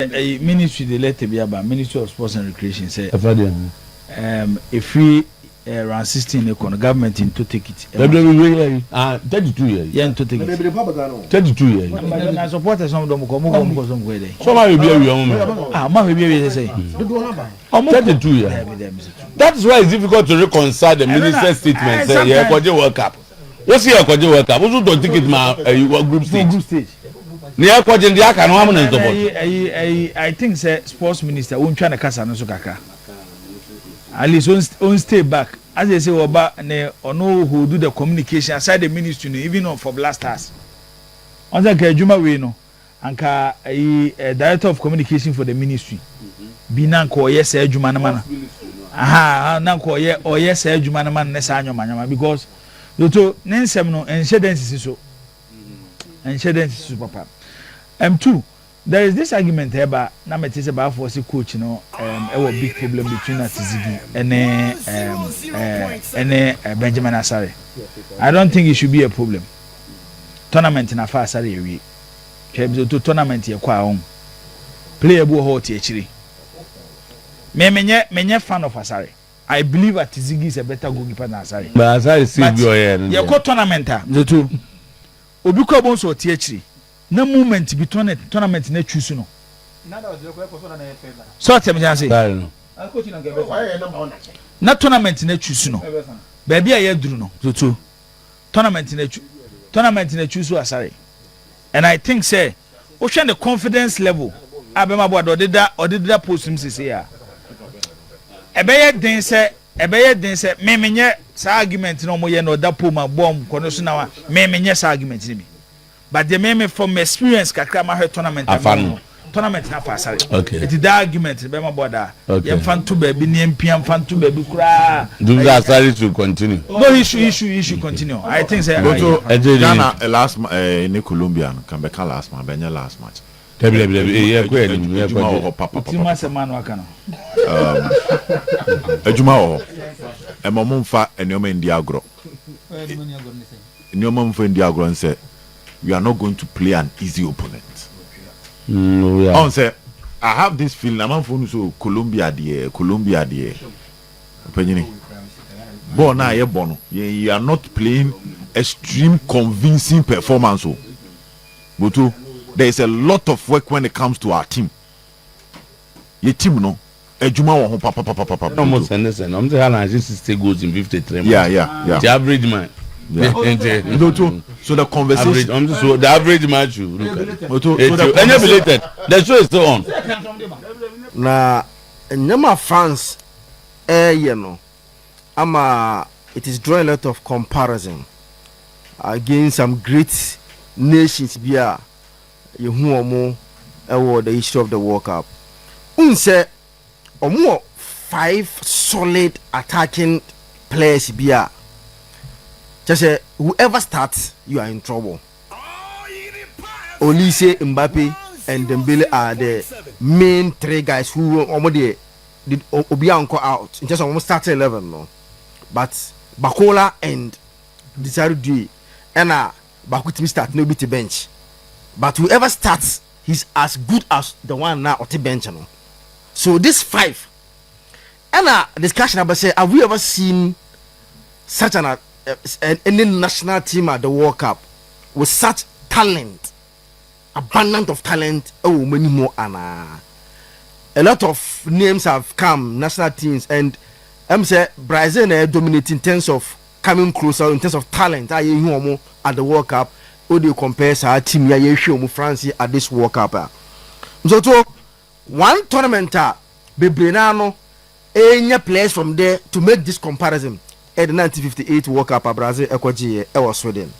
Ministry they let be about Ministry of Sports and Recreation say a free around 16 the government into take it. 32 years. Yeah, to take it. 32 years. I support some of them come way there. So my baby say 32 years. That is why it's difficult to reconcile the minister's statement. Say yeah, World Cup. What's here World Cup? What's the ticket ma group stage? I think say sports minister won't try to cast an kakra. At least on stay back. As they say, Oba ne ono who do the communication aside the ministry, even on for blasters. On the Juma we no, anka director of communication for the ministry. Binanko yes, Juma man. Aha, nanko ye or yes, Juma man nesanyo manyama because Doto nensem no enshedance so. Enshedance so papa. Two, there is this argument here about na me say about for say coach no a big problem between Atizigi and Benjamin Asare. I don't think it should be a problem. Tournament na fa Asare ewie. Kebzo to tournament ye kwa home. Player bo hot chiri. Me fan of Asare. I believe Atizigi is a better goalkeeper than Asare. But Asare still go here. Ye ko tournament a. Zoto. Obi ko bon so tie chiri. Na movement be tournament na choose no so tell me say na tournament na choose no baby aye duru no so tournament na choose Asare and I think say o hwe the confidence level abema board odida post him say ya ebeye den say me menye sa argument no mo ye no da po ma bom kono so na wa me menye sa argument ni but the meme from experience kakra ma tournament tournament na for Asare. Okay. It is the argument be my border. Yem fan to baby ni mpiam fan to baby kura. Do that Asare to continue. No issue continue. I think say Ghana last in Colombia can be last match, Benya last match. Tima se man waka no. Ejuma o. E mo mfa enioma ndi agro. Enioma mfa ndi agro nse we are not going to play an easy opponent. On say I have this feeling I'm from so Colombia there. But now you are not playing extreme convincing performance. But there is a lot of work when it comes to our team. Your team no Ejuma wo papa. Almost understand. I'm saying how 60 goals in 53 months. Yeah. The average man. Yeah. So the conversation the average match you look at it. The show is still on. Na nyama France you know it is drawing a lot of comparison against some great nations bia you omo the history of the World Cup. Unse omo 5 solid attacking players bia. Just say whoever starts, you are in trouble. Olise, Mbappe, and Dembele are the main 3 guys who already did Obianco out in just almost started 11 no. But Bakola and Desiree and Bakutimi start no bit bench. But whoever starts, he's as good as the one now at the bench no. So this 5 and discussion about say have we ever seen such any national team at the World Cup with such talent, abundance of talent? Oh, many more Anna. A lot of names have come, national teams, and I'm say Brazil dominate in terms of coming closer in terms of talent. At the World Cup, how do you compare our team? France at this World Cup. So one tournament, Bebrenano, any players from there to make this comparison. At the 1958 World Cup, Brazil, Ecuador, was Sweden.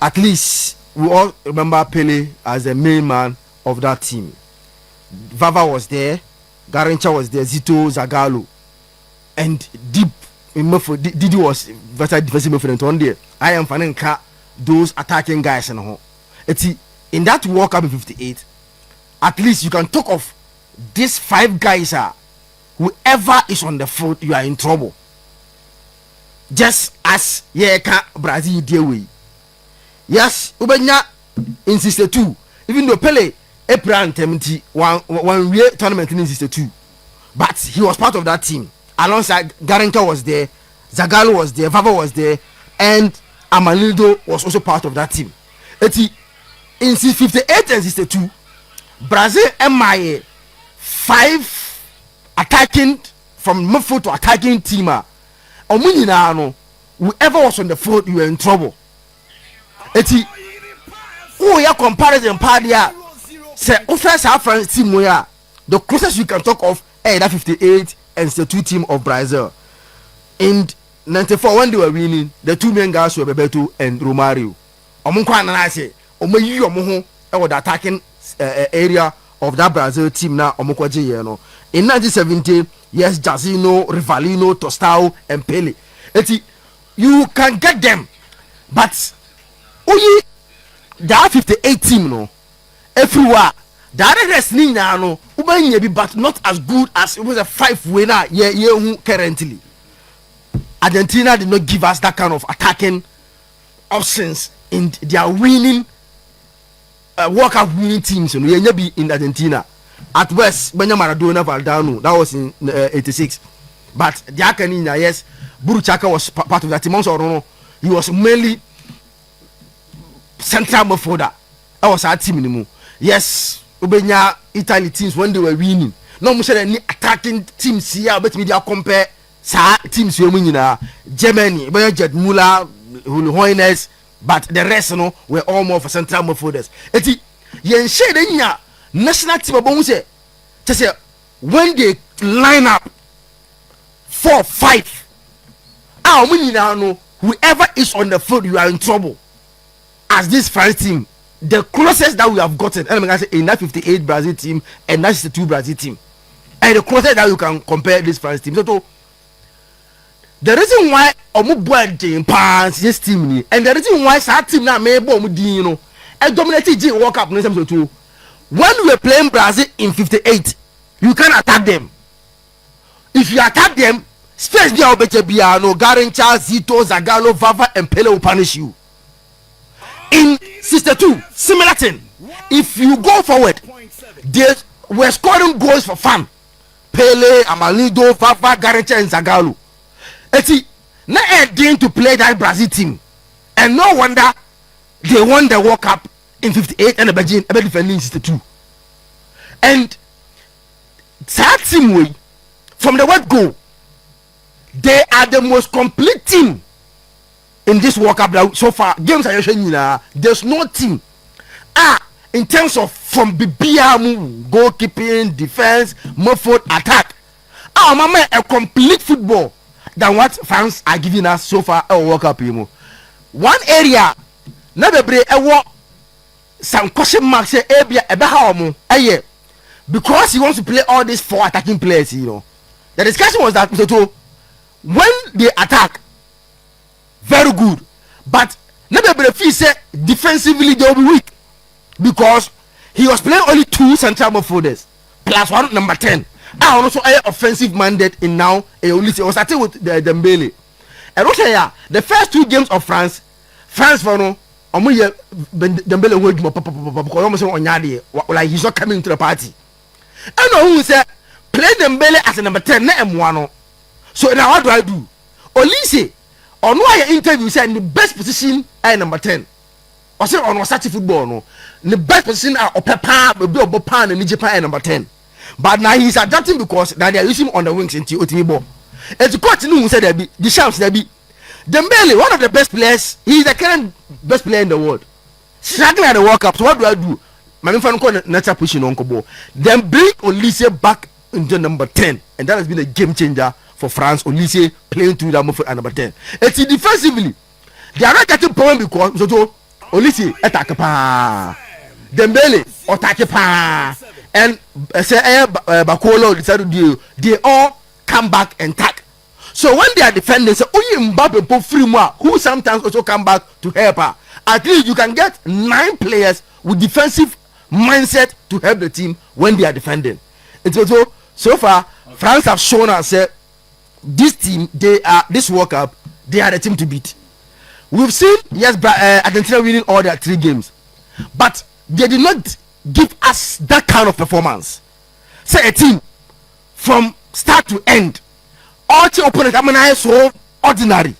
At least we all remember Pele as the main man of that team. Vava was there, Garrincha was there, Zito, Zagallo, and deep Didi was versatile defensive midfielder on there. I am finding those attacking guys and all. In that World Cup in 58, at least you can talk of these 5 guys are whoever is on the field, you are in trouble. Just as Brazil deal with. Yes, Ubenya in 62. Even though Pele April Temti one year tournament in 62, but he was part of that team. Alongside Garinka was there, Zagallo was there, Vava was there, and Amanildo was also part of that team. In 58 and 62, Brazil MIA 5 attacking from midfield to attacking team. Whoever was on the field, you were in trouble. Oh, yeah, comparison party. Say, offense our France team where the closest you can talk of that 58 and the 2 team of Brazil. In 94 when they were winning, the 2 main guys were Bebeto and Romario. Omunkwa na say, omayi omo ho the attacking area of that Brazil team na omukwaje ye no. In 1970, yes, Jairzinho, Rivalino, Tostão and Pele. You can get them, but only that 58 team no everywhere the other wrestling now no ubanyebi but not as good as it was a 5 winner currently. Argentina did not give us that kind of attacking options in their winning World Cup winning teams. You know, be in Argentina at West when Maradona, Valdano, that was in 86, but the Akanina, yes, Buruchaka was part of that team. Also, he was mainly central midfielder. That was our team anymore. Yes, Ubenya Italy teams when they were winning. No more any attacking teams here, but media compare teams we winning Germany, Jed Muller, Hoynes, but the rest no were all more for central midfielders. Eti yen shade nya national team abon say when they line up 4-5, whoever is on the field, you are in trouble. As this France team, the closest that we have gotten, and I say in that 58 Brazil team and that 62 Brazil team, and the closest that you can compare this France team. So the reason why this team, and the reason why that team now may be and dominated G World Cup. When we were playing Brazil in 58, you can attack them. If you attack them, space be no Garincha, Zito, Zagallo, Vava, and Pele will punish you. In 62, similar thing. If you go forward, they were scoring goals for fun. Pele, Amalido, Vava, Garincha, and Zagallo. Now again to play that Brazil team, and no wonder they won the World Cup in 58 and Beijing defending 62. And that team way from the word go, they are the most complete team in this World Cup so far. Games are showing there's no team in terms of from BBM, goalkeeping, defense, midfield, attack. Mama, a complete football than what fans are giving us so far. World Cup, one area never break some question marks say because he wants to play all these 4 attacking players. The discussion was that when they attack, very good, but never break say defensively they will be weak because he was playing only 2 central midfielders plus 1 number 10. I also offensive mandate in now. Only was starting with the Dembele. And also the first 2 games of France for no. Dembele like he's not coming to the party. I know who said play Dembele as a number 10 M1. So now what do I do? Olise on why interview said the best position at number 10. Or say on Wasati football no. The best position are Opepa and Japan number 10. But now he's adapting because now they are using him on the wings into Otimibo. And to continue who said there be the chance there be Dembele, one of the best players. He is the current best player in the world. Struggling at the World Cup. So what do I do? My friend called natural pushing on Kobo. Then bring Olise back into number 10, and that has been a game changer for France. Olise playing through that move at number 10. It's defensively, they are not getting problem because Olise attack pa, Dembele attack pa, and Bakolo decided to they all come back and tack. So when they are defending, say, Mbappe put free more, who sometimes also come back to help her. At least you can get 9 players with defensive mindset to help the team when they are defending. It's also so far France have shown us this team, this World Cup, they are the team to beat. We've seen Argentina winning all their 3 games, but they did not give us that kind of performance. Say a team from start to end, all the opponents, I mean, so ordinary.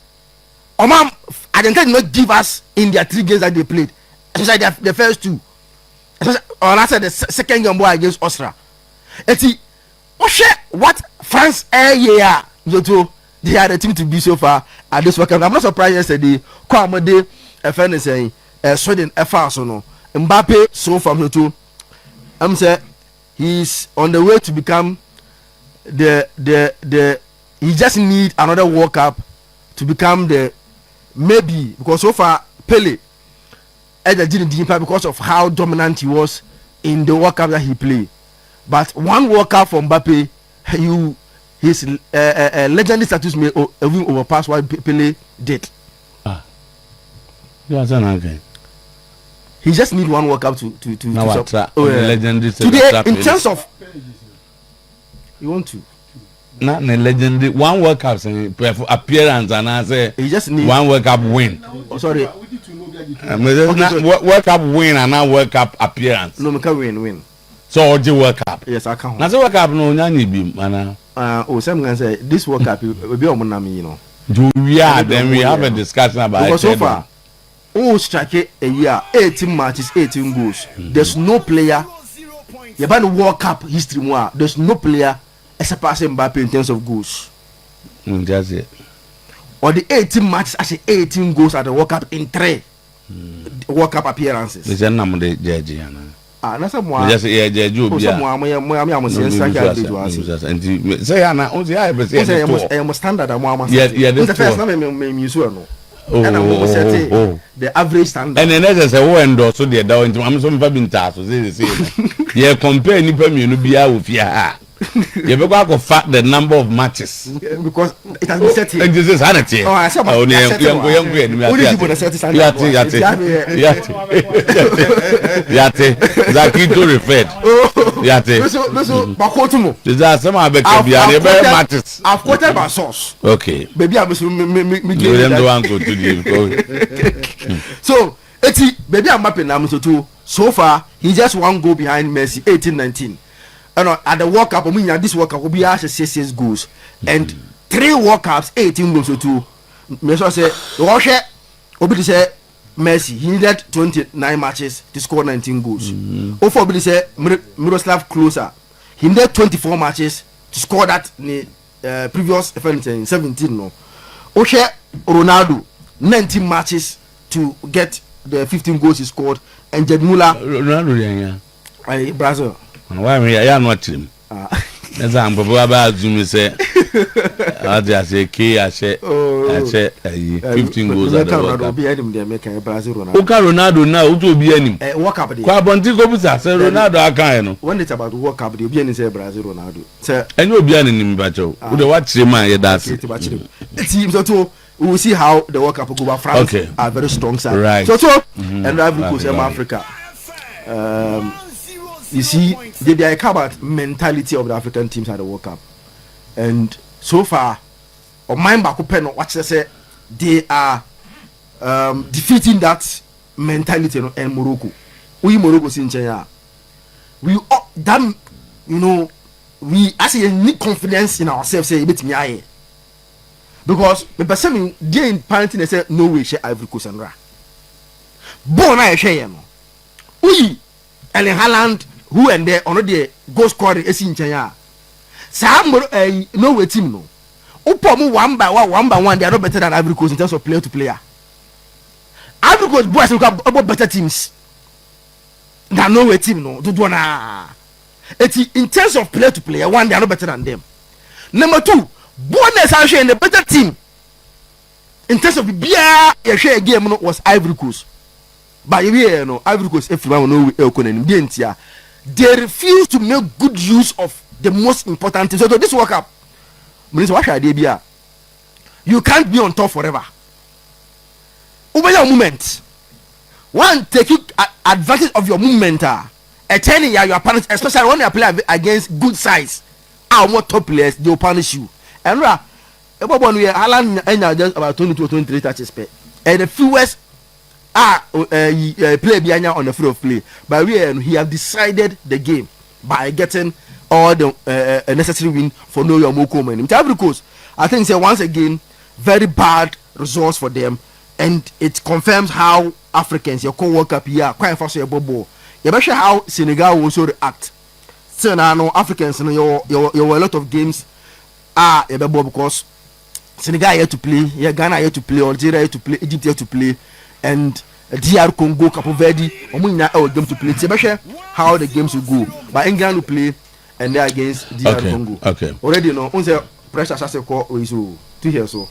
Omam, Argentina did not give us in their 3 games that they played, especially the first 2. Or I said the second game against Austria. What France they are the team to be so far at this World Cup. I'm not surprised yesterday. Kwamade, a friend is saying, Sweden, so no. Mbappe, so from too. I'm saying he's on the way to become the. He just need another World Cup to become the maybe, because so far Pele didn't because of how dominant he was in the World Cup that he played. But one World Cup from Mbappe, his legendary status may even overpass what Pele did. He just need one World Cup to legendary today in terms of you want to. Not a legendary one World Cup appearance, and I say he just need one World Cup win. Oh, sorry. World Cup win and not World Cup appearance. No, me can win. So the World Cup. Yes, I can. Now the World Cup no nyani bi mana. Some can say this World Cup will be on name, you know. We have a discussion about because so far, strike a year, 18 matches, 18 goals. There's no player. You ban the World Cup history more. There's no player except Mbappe in terms of goals. That's it. Or the 18 matches, actually 18 goals at the World Cup in 3 World Cup appearances. That's a more. Just yeah, the average standard. And then there's a one door so they're down to Amazon Babinta. So they say, yeah, compare Nipam Bia with ya. You better fact the number of matches because it has been set here. And this is sanity. Oh, I said, Yate, Zakito referred. Yate. I've quoted my source. Okay. Baby, I'm so, baby, I'm mapping now. So far, he just 1 goal behind Messi, 18-19. At the World Cup, this World Cup will be 6 goals and 3 World Cups, 18 goals or 2. Messi say, Russia, Obi say Messi, he needed 29 matches to score 19 goals. Ofo Obi say Miroslav Klose, he needed 24 matches to score that previous 17. No, Oshe Ronaldo, 19 matches to get the 15 goals he scored, and Jed Muller, Ronaldo, Brazil. Why me? I am not him. That's I'm probably about Zoom. Say, I just say, I say, 15 goals. Ronaldo be him there making Brazil Ronaldo. Okay, Ronaldo now who to be him? World Cup. Kwa bonti go bisa say Ronaldo aka no. When it's about World Cup, they be him say Brazil Ronaldo. Say, and you be him bacho. Who the watch him man? That's it. Team so we will see how the World Cup will go. France are very strong side. Right. So and Ivory Coast and Africa. You see, they are about mentality of the African teams at the World Cup, and so far, on my back open, watch say they are defeating that mentality in Morocco. We Morocco in China, we that we actually need confidence in ourselves. Say bit me because the person they in parenting they say no way share Ivory Coast and Ra. Born I share no. We Erling Haaland. Who and there on the goal scoring is in China. Some no way team no. Upomu 1 they are not better than Ivory Coast in terms of player to player. Ivory Coast boys look about better teams than no way team no. Do na. In terms of player to player, one they are not better than them. Number 2, bonus are in the better team. In terms of the share game was Ivory Coast. But Ivory Coast everyone know they refuse to make good use of the most important thing. So this World Cup, you can't be on top forever. Over your movement, one take advantage of your movement. Attending your opponents, especially when you play against good size, our top players, they will punish you. And Haaland just about 22 or 23 touches per, and the fewest play behind on the field of play. But he have decided the game by getting all the necessary win for no your moko money. Because I think once again very bad results for them, and it confirms how Africans your co-work up here quite fast your ball. You better how Senegal will also react. So now Africans you a lot of games because Senegal here to play, Ghana here to play, Algeria here to play, Egypt here to play, and DR Congo, Cape Verde, them to play. So how the games will go. But England will play and they against DR Congo. Okay. Already pressure as a call is 2 years so.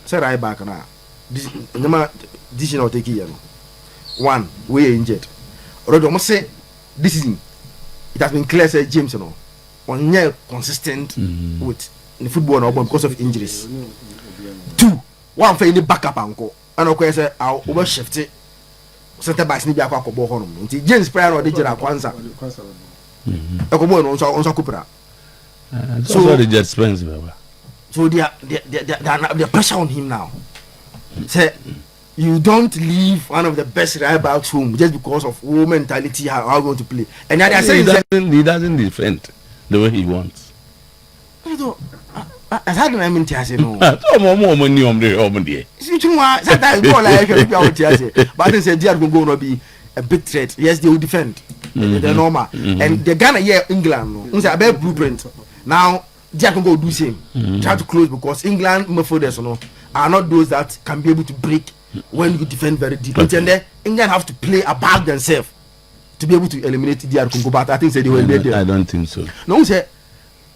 Say right back now. This is not taking you. One, we injured. Already almost say this season it has been clear say James on year consistent with the football now because of injuries. 2, one for any backup uncle. And of course I'll overshift it. Center backs ni bi akwa kobo hono. Nti James Prayer no dey jira kwanza. Ekobo no onso kupra. So the jet spends baba. So the pressure on him now. Say you don't leave one of the best right backs home just because of mentality how going to play. And they are saying he doesn't defend the way he wants. As hard as I mean, I no. More money on the Sometimes go like but I said they are going to be a big threat. Yes, they will defend. They're normal. And the Ghana here, England, no. A bad blueprint. Now they can go do same. Try to close because England midfielders are not those that can be able to break when you defend very deep. And then England have to play above themselves to be able to eliminate DR Congo. But I think they will be there. I don't think so. No, say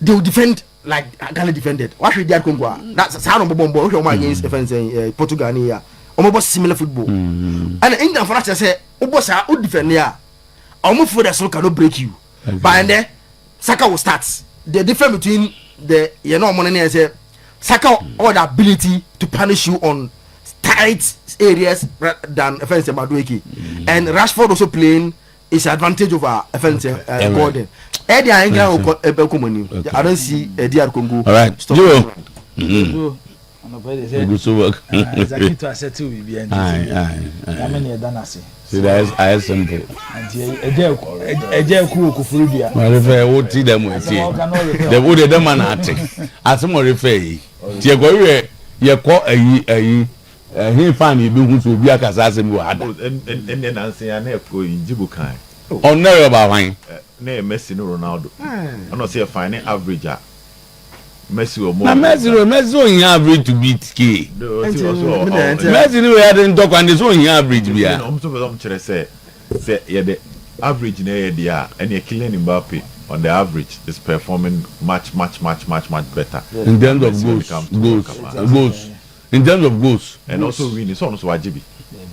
they will defend like Ghana defended. What should DR Congo? That's how no bomb against defense Portugal here. Almost similar football. And England for us to say, Obosa would defend here. Almost for the so cannot break you. But then Saka will start. The difference between the money and say Saka or the ability to punish you on tight areas rather than offense Madueke. And Rashford also playing is advantage over offense Gordon. I don't see DR Congo. All right. Joe. Exactly to accept we be and I mean done as see that is simple. Eje ku okufurudua. Ma refer wo ti dem we ti. The wo de man ate. Asemo refer yi. Ti e go we ye ko ayi he fan e bi hu so bi akasa asem wo ada. And nanse ya na ko injibu kan. On na ba wan. Na Messi no Ronaldo. I no say fine average. Messi or more. Na Messi on average to beat K. Messi no we hadn't talk and this on average be ya. I'm so say yeah the average na e dia and you killing Mbappe on the average is performing much better. In terms of goals. In terms of goals. And also winning so wajibi.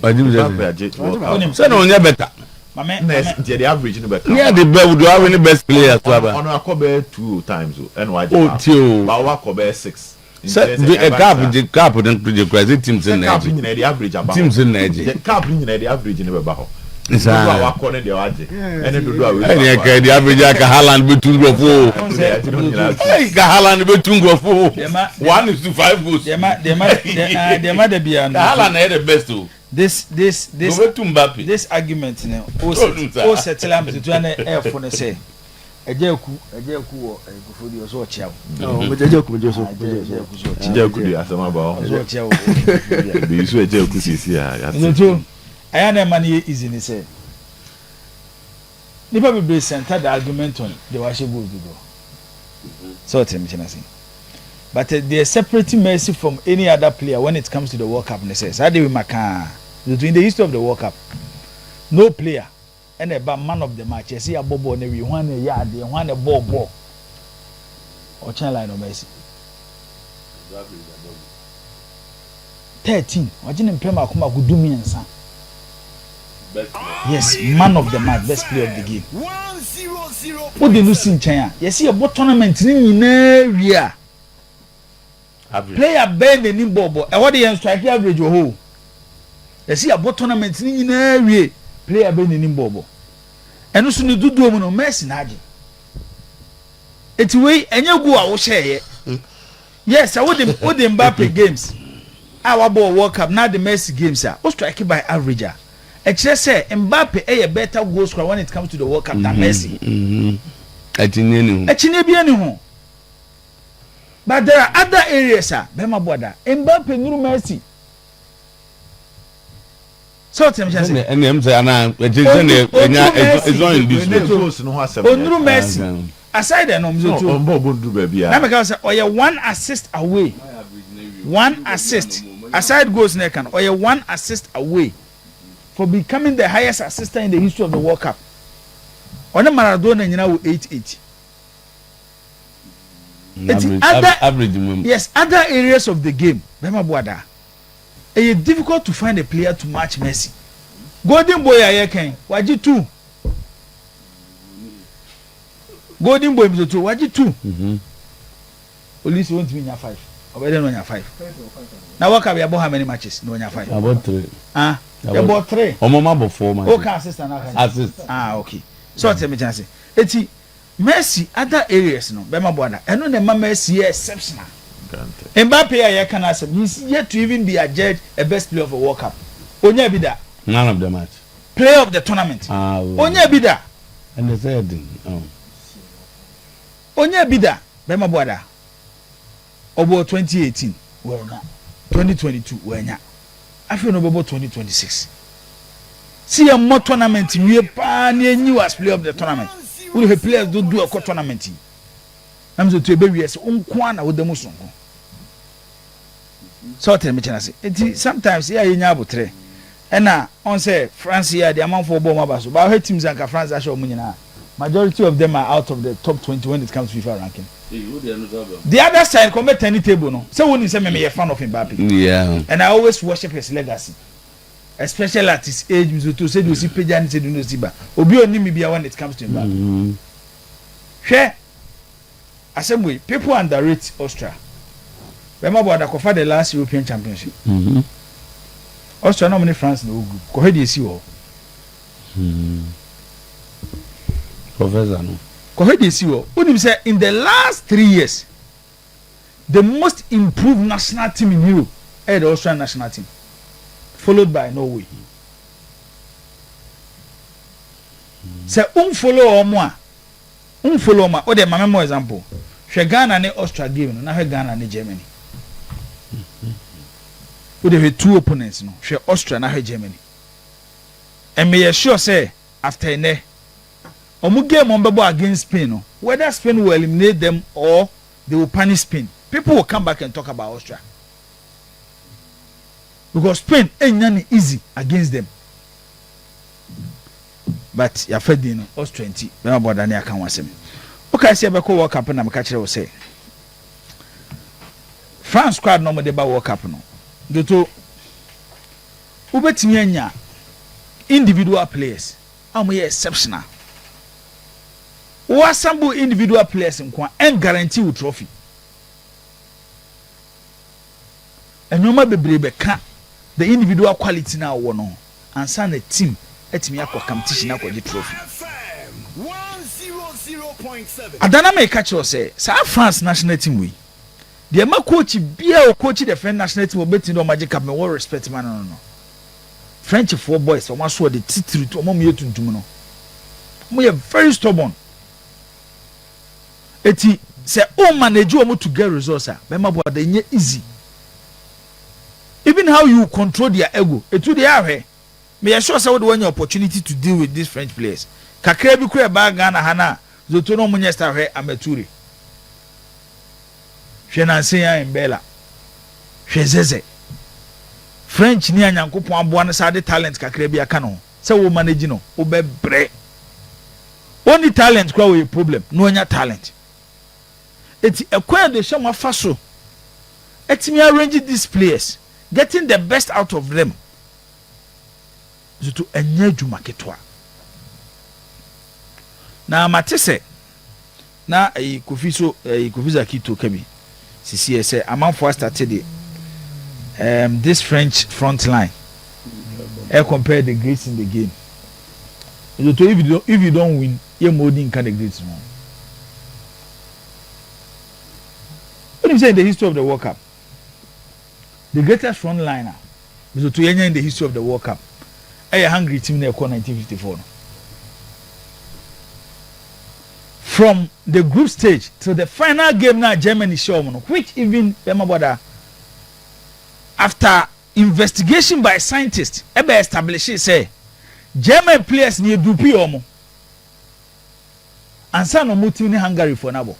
Wajibi. Say no nya better. The average no better. Yeah, the best do have any best players to have. On Akobe 2 times and wajibi. But Akobe 6. The cap don't play the crazy teams in there. The average about teams in there. The cap in the average in the baho. It's a corner the average. And then do the average like Haaland between go for. Haaland between go for. 1-5 goals. They might be Haaland had the best too. This argument now. Oh, settle am to an air for the say. Ejeku or Gufudi so chow. No, but Ejeku just Ejeku asama ba. Be so Ejeku sisi ya. I am money is in say. Nipa be center the argument on the worship go do. So tell me say. But they are separating Messi from any other player when it comes to the World Cup. Says, how do we make between the history of the World Cup? No player and a man of the match. I see a bobo and every one a yard, one a ball. Or channel line of Messi. 13. Watching him play Makuma could do me and son. Yes, man of the match, best player of the game. 1-0. What the losing China? You see a ball tournament in area. Player bend the nim bobo. And what the strike average your whole. You see a bot tournament in area. Player bend the nim bobo. And also you do no mess in Haji. It's way and you go I will share. Yes, I would the Mbappe games. Our ball World Cup, not the Messi games. What strike by averager. Actually say Mbappe a better goal scorer when it comes to the World Cup than Messi. Actually be any. But there are other areas, Bema Boda. Mbappe nuru Messi. So tell me just say. And them say ana it's not in this. Onuru Messi. Aside the no mzo too. Na me ka say oye 1 assist away. 1 assist. Aside goals na kan oye 1 assist away for becoming the highest assistant in the history of the World Cup. Ona Maradona nyina wo 88. Average. Yes, other areas of the game. Bema Boada. It's difficult to find a player to match Messi. Golden boy ayekan, waji 2. Golden boy mzo 2, waji 2. Police won't win 5. Obede no nya 5. Na World Cup you about how many matches? No nya 5. About 3. Ah, about 3. Omoma about 4 matches. Okay, assistant na. Assist. Ah, okay. So tell me chance. Eti Messi other areas no Bema Boada. Eno ne ma Messi exceptional. Mbappe ya can answer. He's yet to even be adjudged a best player of a World Cup. Onya bida. None of the match. Player of the tournament. Ah. Onya bida. And the third thing. Onya bida. Bema Boada. Obo 2018. Wenya. 2022. Wenya. I feel no about 2026. See a more tournament. We pa ni new as player of the tournament. We have players do a tournament. I'm so to be yes unkwana with the muslim. So tell me chance. Sometimes yeah you nyabo tre. And on say France here the amount for bomb abaso. But our teams and France are showing majority of them are out of the top 20 when it comes to FIFA ranking. The other side come at any table no. So when you say me a fan of Mbappe. Yeah. And I always worship his legacy. Especially at his age, to say you see Pejani say do no siba. Obi oni mi bia when it comes to Mbappe. Share. Assembly, people underrate Austria. Remember what I the last European Championship. Austria no many France no group. Ko he dey see wo. Professor no. Ko he dey see wo. Unim say in the last 3 years the most improved national team in Europe is the Austrian national team, followed by Norway. Say follow omo a follow ma o de mama mo example. Hwe Ghana ne Austria game no na hwe Ghana ne Germany. We dey two opponents no. Hwe Austria na hwe Germany. And me sure say after ne omu game on bebo against Spain no, whether Spain will eliminate them or they will punish Spain, people will come back and talk about Austria. Because Spain ain't easy against them. But ya fedi no Austria 20 me aboda ne aka wasem. Okay, see be ko World Cup na me ka kire wo say France squad no mo de ba World Cup no. Doto ubetimi anya individual players am ye exceptional. Wo assemble individual players nko and guarantee you trophy. Enyoma bebre be ka the individual quality na wo no ansa na team etimi akọ competition akọ di trophy. Adana me catch you say France national team we. The ma coach bia o coach the French national team obeti no magic cup me wo respect man no. French four boys o so the titiri to mo me tuntum no. Mo ye very stubborn. Eti say o manage o mo to get results ah. Be ma bo da nye easy. Even how you control their ego. Etu dey ahwe. Me sure say we want your opportunity to deal with these French players. Kakra bi kura ba Ghana hana zoto no munye star hwe amature. Hwe na nsen ya Mbela. Hwe zeze. French ni anyankopon aboa no sa de talent kakra bi aka no. Se wo manage no, wo be bre. Only talent kwa we problem, no anya talent. Eti ekwa de hwe mafa so. Etimi arrange these players, getting the best out of them. Zutu enye djuma ketwa. Na matese na Kofi Zakito kebi sisi say amanfo started this French front line compare the greats in the game. Zutu if you don't win, you molding kind of greats no. What do you say in the history of the World Cup? The greatest front liner Zutu in the history of the World Cup. Hungary team na ɛkɔ 1954 no. From the group stage to the final game na Germany show no, which even after investigation by scientists ebe establish say German players ni edupi omo ansa no muti ni Hungary for nabo,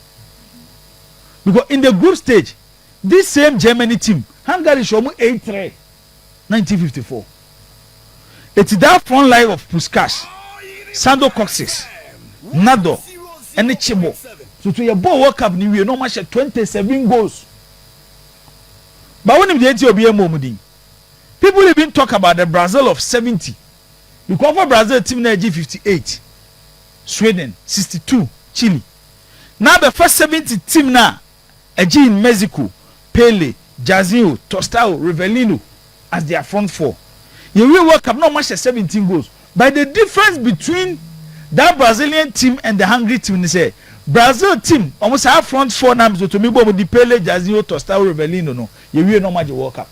because in the group stage this same Germany team Hungary show mu 8-3 1954. It's that front line of Puskás, Sandro Kocsis, Nado and Chibo. So to your ball World Cup ni we no match 27 goals. But when the Ethiopia momudi, people even talk about the Brazil of 70. Because for Brazil team na G58, Sweden 62, Chile. Now the first 70 team na G in Mexico, Pele, Jairzinho, Tostão, Rivelino as their front four. You will World Cup no match 17 goals. But the difference between that Brazilian team and the Hungary team is say Brazil team almost have front four names to me but the Pele, Jairzinho, Tostão, Rivelino no. You will no match World Cup.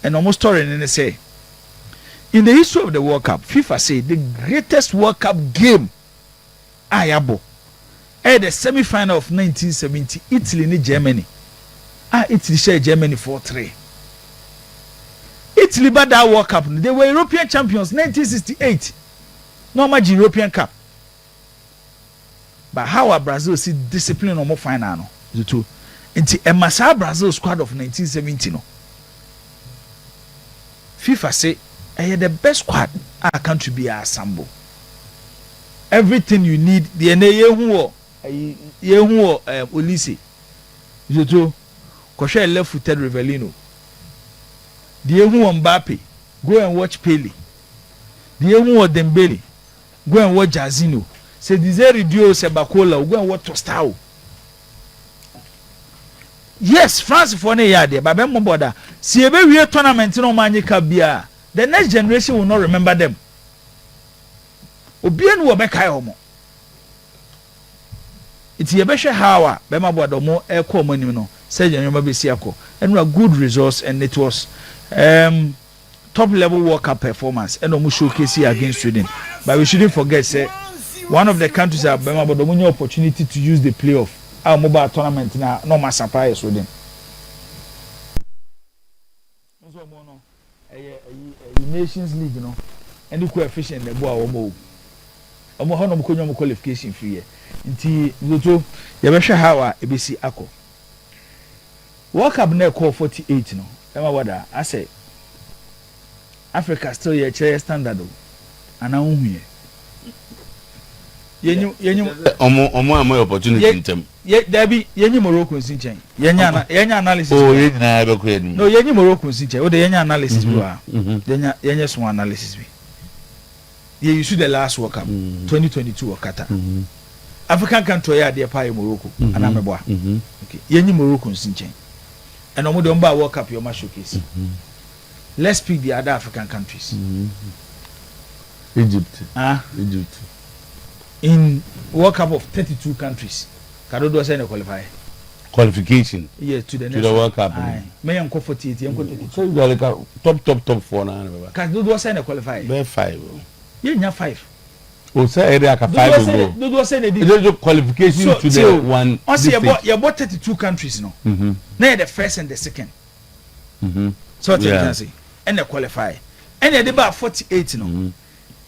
And almost story and they say in the history of the World Cup, FIFA say the greatest World Cup game ayabo at the semi-final of 1970 Italy and Germany. Italy share Germany 4-3. Italy bad that World Cup. They were European champions 1968. No much European Cup. But how are Brazil see discipline on more final no? The two. Into a Massa Brazil squad of 1970 no. FIFA say the best squad our country be assemble. Everything you need the Olise. The two. Koshe left-footed Rivelino. The Mbappe, go and watch Pele. The Dembele, go and watch Jairzinho. Say Desire Dio Sebacola, go and watch Tostão. Yes, France for ne yard, but ben border. See a very tournament no money kabia. The next generation will not remember them. Obian will make homo. It's a better hour, Bema border more air common, you know. Say remember Bisiako. And we are good results, and it was top level World Cup performance and almost showcase against Sweden. But we shouldn't forget, say one of the countries that have the opportunity to use the playoff our mobile tournament now no mass surprise Sweden. Nations League, you know, and the coefficient the boy omo qualification free. Nti zoto ya be hwe hawa ebesi akọ. World Cup na call 48 no. Ema wada I say Africa still ye chere standard o. Ana unhue. Yenyu omo am opportunity ntem. Ye dabi yenyu Morocco nsinchen. Yenya analysis. Oh ye na be ko enu. No yenyu Morocco nsinchen. O de yenya analysis bi wa. Yenya so analysis bi. Ye you see the last World Cup 2022 or Qatar. African country ya dey pay Morocco ana meboa. Okay. Yenyu Morocco nsinchen. And omo de mba World Cup your match showcase. Let's pick the other African countries. Egypt. Egypt. In World Cup of 32 countries. Kadodo say na qualify. Qualification. Yeah, to the World Cup. Me yanko 48, yanko 32. So you got like top 4 na baba. Kadodo say na qualify. Be 5. You nya 5. O say area ka 5 go. Dodo say na the qualification so, to the one. On say you bought 32 countries no. Now the first and the second. So what you can say. And they qualify. And they about 48 no.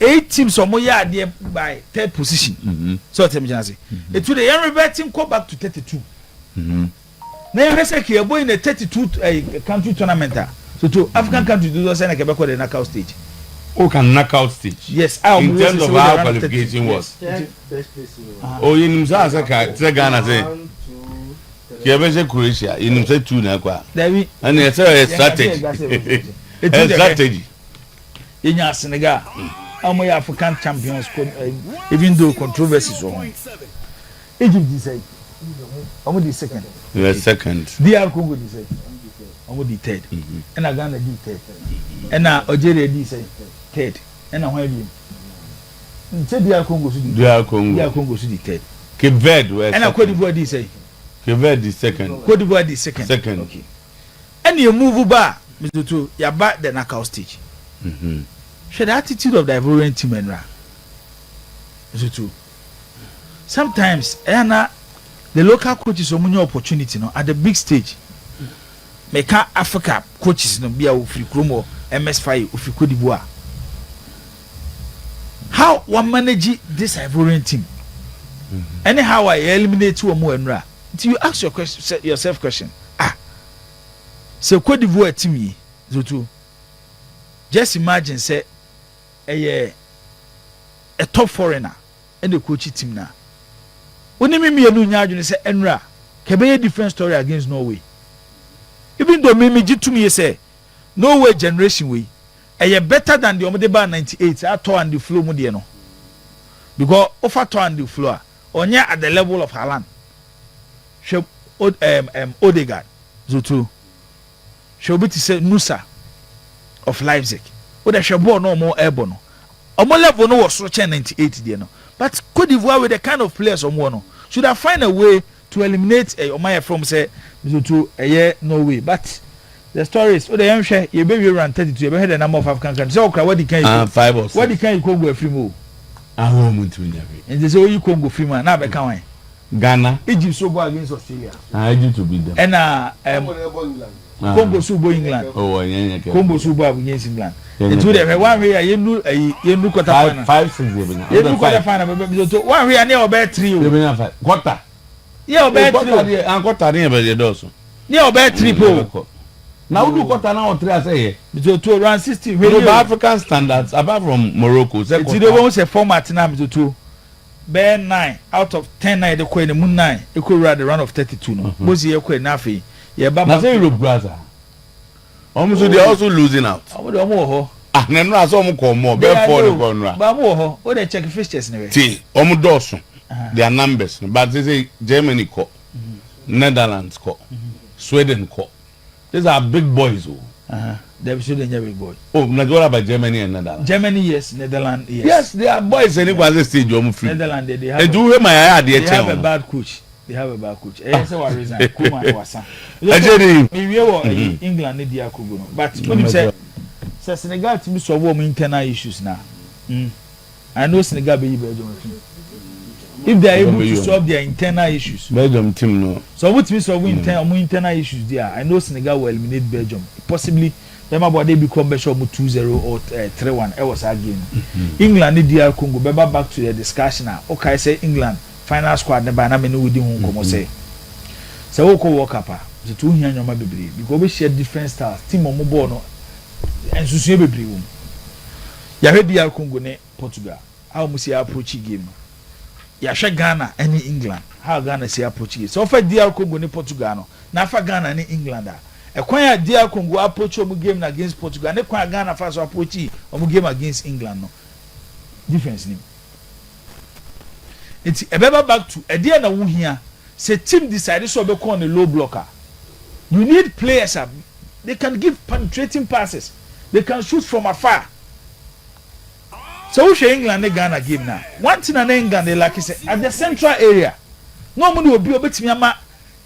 8 teams or more there by third position. So what you can say. It to the young rebel team go back to 32. Now you say you're going in the 32 country tournament. So to African countries do say na ke be call the knockout stage. Oh, can knockout stage. Yes, in terms of how qualification was. Oh, you know say Ghana say. Kiabese Croatia, you know say 2 na kwa. And it's a strategy. It's a strategy. In Senegal, our African champions, even though controversies on Egypt decide. The second. Yes, second. DR Congo decide. The third. And Ghana did third. And Algeria decide third. And why you? DR Congo should the third. Cape Verde were and Cote d'Ivoire decide. Cape Verde the second. Cote d'Ivoire the second. Second. Okay. And you move back, Mr. Two, you're back the knockout stage. Share the attitude of the Ivorian team and is it true? Sometimes the local coaches have more opportunity at the big stage. Make Africa coaches no be a free Kromo MS5 free Cote d'Ivoire. How one manage this Ivorian team? Anyhow, I eliminate two or more and until you ask yourself question. So Cote d'Ivoire team Zutu. Just imagine say a top foreigner and the coach team now. When me anu nya say Enra can be a different story against Norway. Even though me to me say Norway generation way better than the Omodeba 98 at and the flow mu no. Because offer to and the flow onya at the level of Haaland. Odegaard Zutu. Should be to say Nusa of Leipzig. What a shabo no more airborne. Omo level no was so 98 there no. But Cote d'Ivoire with the kind of players no should have find a way to eliminate Omaya from say to a year no way. But the story is the young share you baby run 32 you had the number of African countries. So what the can 5 or 6. What the can you go free move? And they say you Congo free man now be can Ghana Egypt so go against Australia. Egypt to beat them. And Congo Subo England. Oh, yeah. Congo Subo against England. It's with them. One way you look quarter final. 5, 6. You look quarter final. One way near about 3. Quarter. Yeah, about 3. And quarter near the doors. Near about 3 po. Now we do quarter now 3 I say. Because to around 60. By African standards, apart from Morocco, it's the one say format now to 2. Bear 9 out of 10 9 the coin the moon 9. You could run the run of 32 no. Most you could nafi. Yeah, but now say Europe brother. Almost they also losing out. Na no aso mo ko mo be for the corner. Ba mo ho, o dey check fixtures ne we. See, omo doso. Their numbers, but they say Germany ko, Netherlands ko, Sweden ko. These are big boys oh. They should be big boy. Oh, na what about Germany and Netherlands? Germany yes, Netherlands yes. Yes, they are boys and it was stage omo free. Netherlands they have. They do my eye they have a bad coach. They have a bad coach. Say what reason? Kuma wasa. England need dia kugo no. But when you say Senegal team solve our internal issues now. I know Senegal be Belgium. If they are able to solve their internal issues. Belgium team no. So what we solve internal issues there. I know Senegal will eliminate Belgium. Possibly them about they become better 2-0 or 3-1. It was again. England need dia Congo. Back to the discussion now. Okay, say England final squad ne ba na me no wudi hu komo say say wo ko work up the two hian nyoma bebre because we share different styles team omo ball no ensusu bebre wo ya hwe DR Congo ne Portugal how mu see approach game ya hwe Ghana and England how Ghana see approach game so for DR Congo ne Portugal no na fa Ghana ne England a kwan ya DR Congo approach omo game against Portugal ne kwan Ghana fa so approach omo game against England no difference ni. It's a back to a dear na here. Say team decided so be call a low blocker. You need players they can give penetrating passes. They can shoot from afar. So we share England and Ghana game now. One thing in England they like is at the central area. Normally will be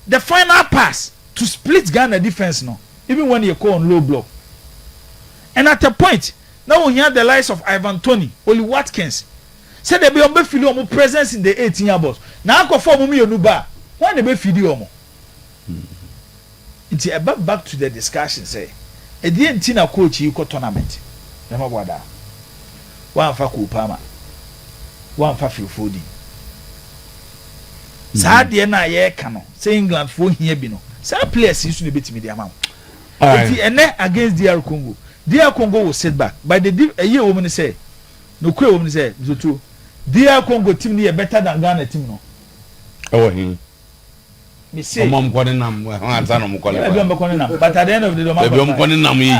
the final pass to split Ghana defense no. Even when you call on low block. And at a point, now we hear the likes of Ivan Toney, Oli Watkins. Say they be on feel omo presence in the 18-year box. Now go for me you ba. Why they be feel omo? It's back to the discussion say. E di entina coach you tournament. Nema boda. One fa Kupama. One fa Phil Foden. Sa de na ye ka no. Say England for here bi no. Sa players you should be to me the amount. It's ene against DR Congo. DR Congo will sit back. By the a year woman say no kwe woman say Zutu. DR Congo team ni better than Ghana team no. Oh he. Me say. Mom calling nam. Answer no calling. Be calling nam. But at the end of the day, be calling nam yi.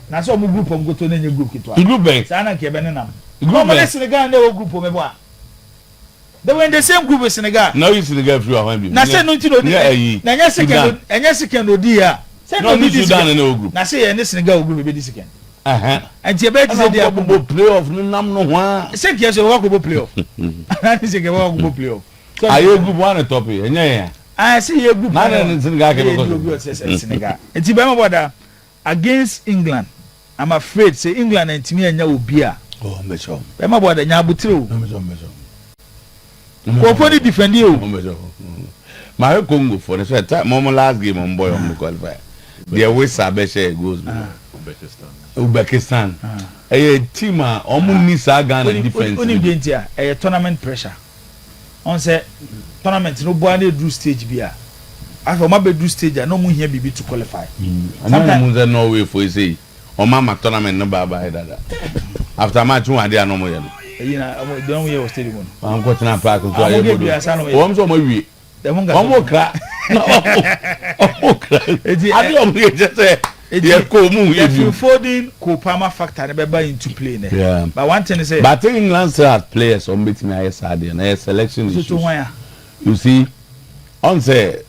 Na so mu group am go to na group kitwa. Group ben. Sa na ke be nam. Group ben Senegal na group me bo a. They were in the same group with Senegal. Now you Senegal free one be. Na say no ntino di. Na nya second odi a. Say no di Sudan na group. Na say any Senegal group be di second. And you bet say they are go playoff no nam no wa. Say ke so go playoff. Na say ke go playoff. Are you group one top here? Nya. I see you group. Na Senegal ke go Senegal. Enti be ma boda against England I'm afraid say England and Timmy and Yabia. Oh, I'm sure. I'm about the Yabutru. I'm sure. What defend you? My Congo for the first time, Mama last game on boy on the qualifier. The away Sabesha goes Uzbekistan. A team Omuni Sagan and defense. Only a tournament pressure. On say tournament no boy do stage beer. After my do stage, I no more here be to qualify. Sometimes there's no way for you say, or Mama tournament no bye that. After match one, they are no more. You know, don't we stadium. I'm going to park to I'm so maybe. The one more crack. I don't just say, if you folding Kopama factor never into play. Yeah. But one thing is, but I think England still has players on beating Asare and a selection issues. You see, on say,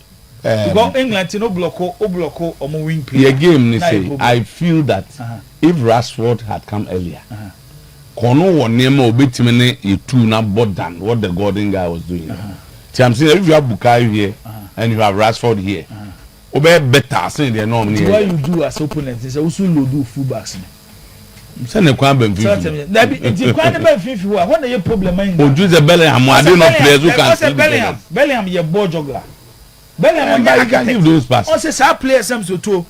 England no block or wing play. The game, say, I feel that if Rashford had come earlier, Kono or Nemo beating you two not bought than what the Gordon guy was doing. I'm saying if you have Bukayo here and you have Rashford here, obey better saying they're not near. What you do as opponent is also do fullbacks. Send a crab and it's quite about 50. What are your problem? Oh, do the Bellingham. I do not players who can see Bellingham, your ball juggler. Bellingham, you can give those passes. On says our players some so too.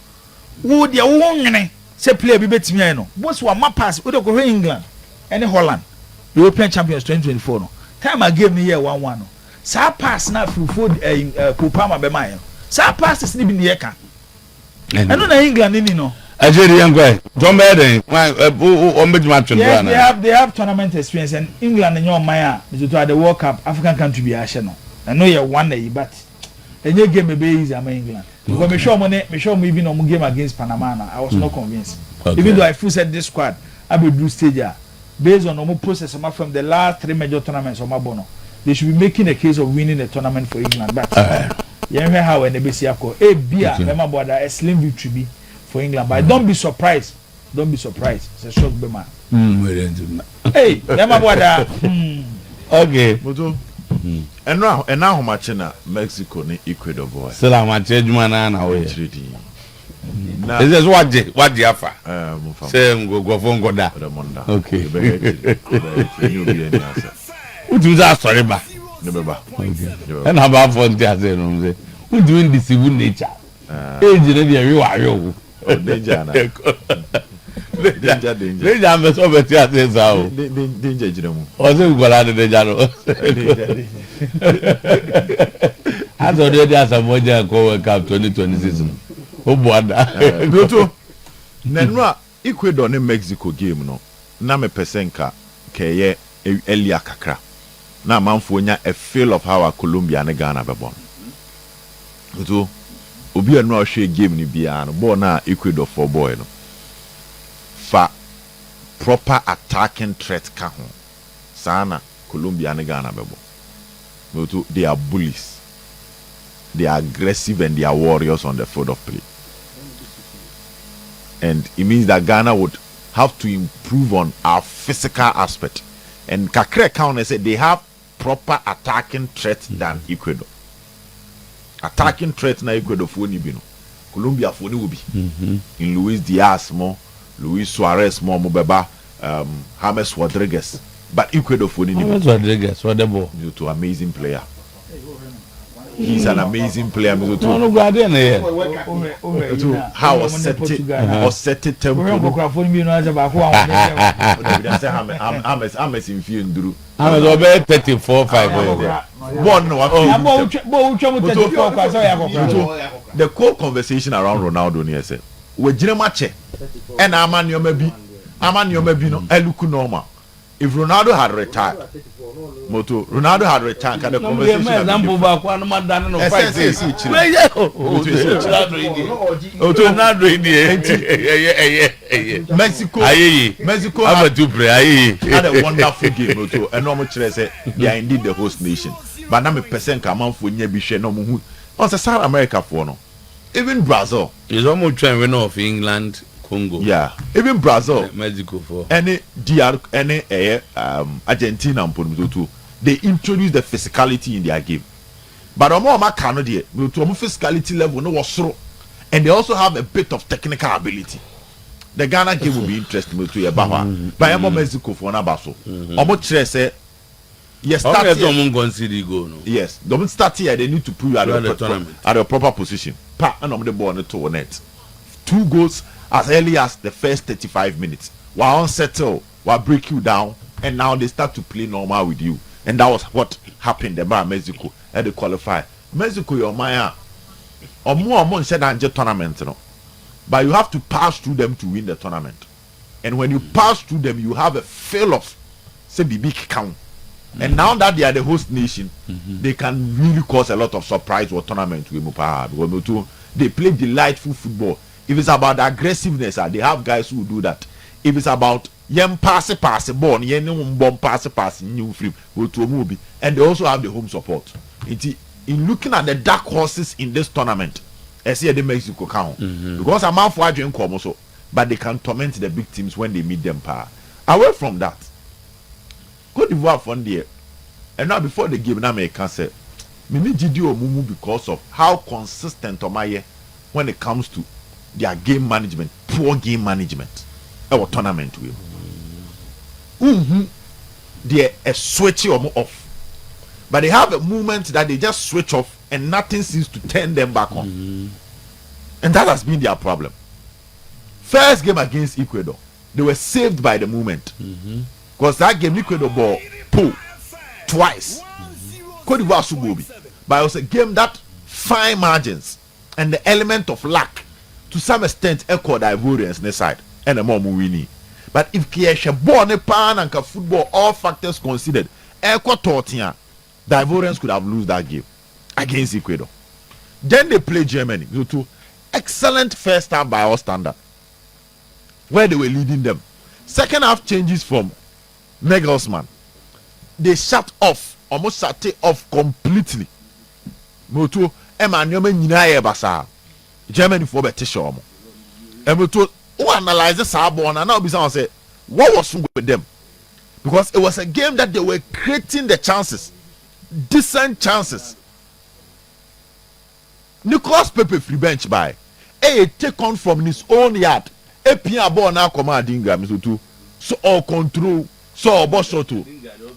Would your own say play be better me no. Both were my pass. We don't go to England and Holland. European champions 2024 no. Time I gave me here 1-1 no. Sa pass na fufu Kopama be man. Sa pass is ni bi ne yeka. Eno na England ni no. Ajeri yankwa. John Biden, on be match on Ghana. They have tournament experience and England and your man to the World Cup African country be ashe no. I know you won the but enye game be easy am England. Because me sure me even on game against Panama na, I was not convinced. Okay. Even though I feel said this squad I be do stage based on normal process from the last 3 major tournaments on my bono. They should be making a case of winning a tournament for England. But you know how when they be a beer, remember that a slim victory be for England. But don't be surprised. Don't be surprised. It's a shock, be man. Hey, remember that. Okay. And now how much in Mexico ni Ecuador boy. Still how much Jumana na we. This is what the offer. Say go phone go da. Okay. Who do that story ba? Never. And how about for the say no say. Who doing this evil nature? Age na dey we wayo. Danger na. Danger. Danger me so better say so. Danger jiremu. O say go la danger no. As already as a moja go World Cup 2026. O boada. Goto. Nenwa Ecuador ne Mexico game no. Na me pesenka keye elia kakra. Na manfo nya a feel of how a Colombia and Ghana be born. So obi anu a hwe game ni bia no ball na Ecuador for boy no. Fa proper attacking threat ka ho. Sana Colombia and Ghana be born. So they are bullies. They are aggressive and they are warriors on the field of play. And it means that Ghana would have to improve on our physical aspect. And Kakre County said they have proper attacking threat than Ecuador. Attacking threat na Ecuador for ni bino. Colombia for ni will be. In Luis Diaz more, Luis Suarez more Mobeba, James Rodriguez. But Ecuador for ni James Rodriguez, what the ball? To amazing player. He's an amazing player. No guardian here. How was set it tempo. I'm in few nduru. I'm over 34 5. The core conversation around Ronaldo near said, we jine match and Aman no eluku normal. If Ronaldo had retired, Ronaldo had retired. Can the conversation example back one man done no fight. Mexico had a wonderful game. And no much say they are indeed the host nation. But now me percent come on for nye bishe no mu. On South America for no. Even Brazil is almost trying to win off England. Congo. Yeah, even Brazil, Mexico for any DR, any Argentina and too. They introduce the physicality in their game. But Canada, to physicality level no was so, and they also have a bit of technical ability. the Ghana game will be interesting to your Baha. But I'm Mexico for Nabaso. Almost say yes, start yes, don't start here. They need to put you at the proper position. Pa and the ball to net. 2 goals as early as the first 35 minutes. While unsettled, while break you down, and now they start to play normal with you. And that was what happened about Mexico at the qualify. Mexico, your Maya, or more said tournament, you know. But you have to pass through them to win the tournament. And when you pass through them, you have a fail off. Say big count. And now that they are the host nation, they can really cause a lot of surprise or tournament with Mupa. Because they play delightful football. If it's about aggressiveness, they have guys who do that. If it's about pass ball, pass new free, go to a movie, and they also have the home support. In looking at the dark horses in this tournament, I see the Mexico count because I'm out for Adrian Comoso, but they can torment the big teams when they meet them. Away from that, Cote d'Ivoire from there, and now before the game, now I can say, Mimi Gidio Mumu because of how consistent Omaye when it comes to their game management, poor game management, our tournament will. They're a switch off, but they have a movement that they just switch off and nothing seems to turn them back on, and that has been their problem. First game against Ecuador, they were saved by the movement because that game Ecuador ball pull twice. Cote d'Ivoire Subobi, but it was a game that fine margins and the element of luck to some extent echoed the Ivorians next side and the more winning. But if Kiesha born a pan and football, all factors considered, echo Tortia, the Ivorians could have lost that game against Ecuador. Then they played Germany. To excellent first half by our standard, where they were leading them. Second half changes from Nagelsmann. They shut off, almost shut it off completely. Moto Emmanuel Nyinaye Basa. Germany for better show. And we told who analyze the Sabon and now be someone say what was wrong with them? Because it was a game that they were creating the chances, decent chances. Nicolas Pepe free bench by take on from his own yard. A pia ball now command Ingram so all control so all boss to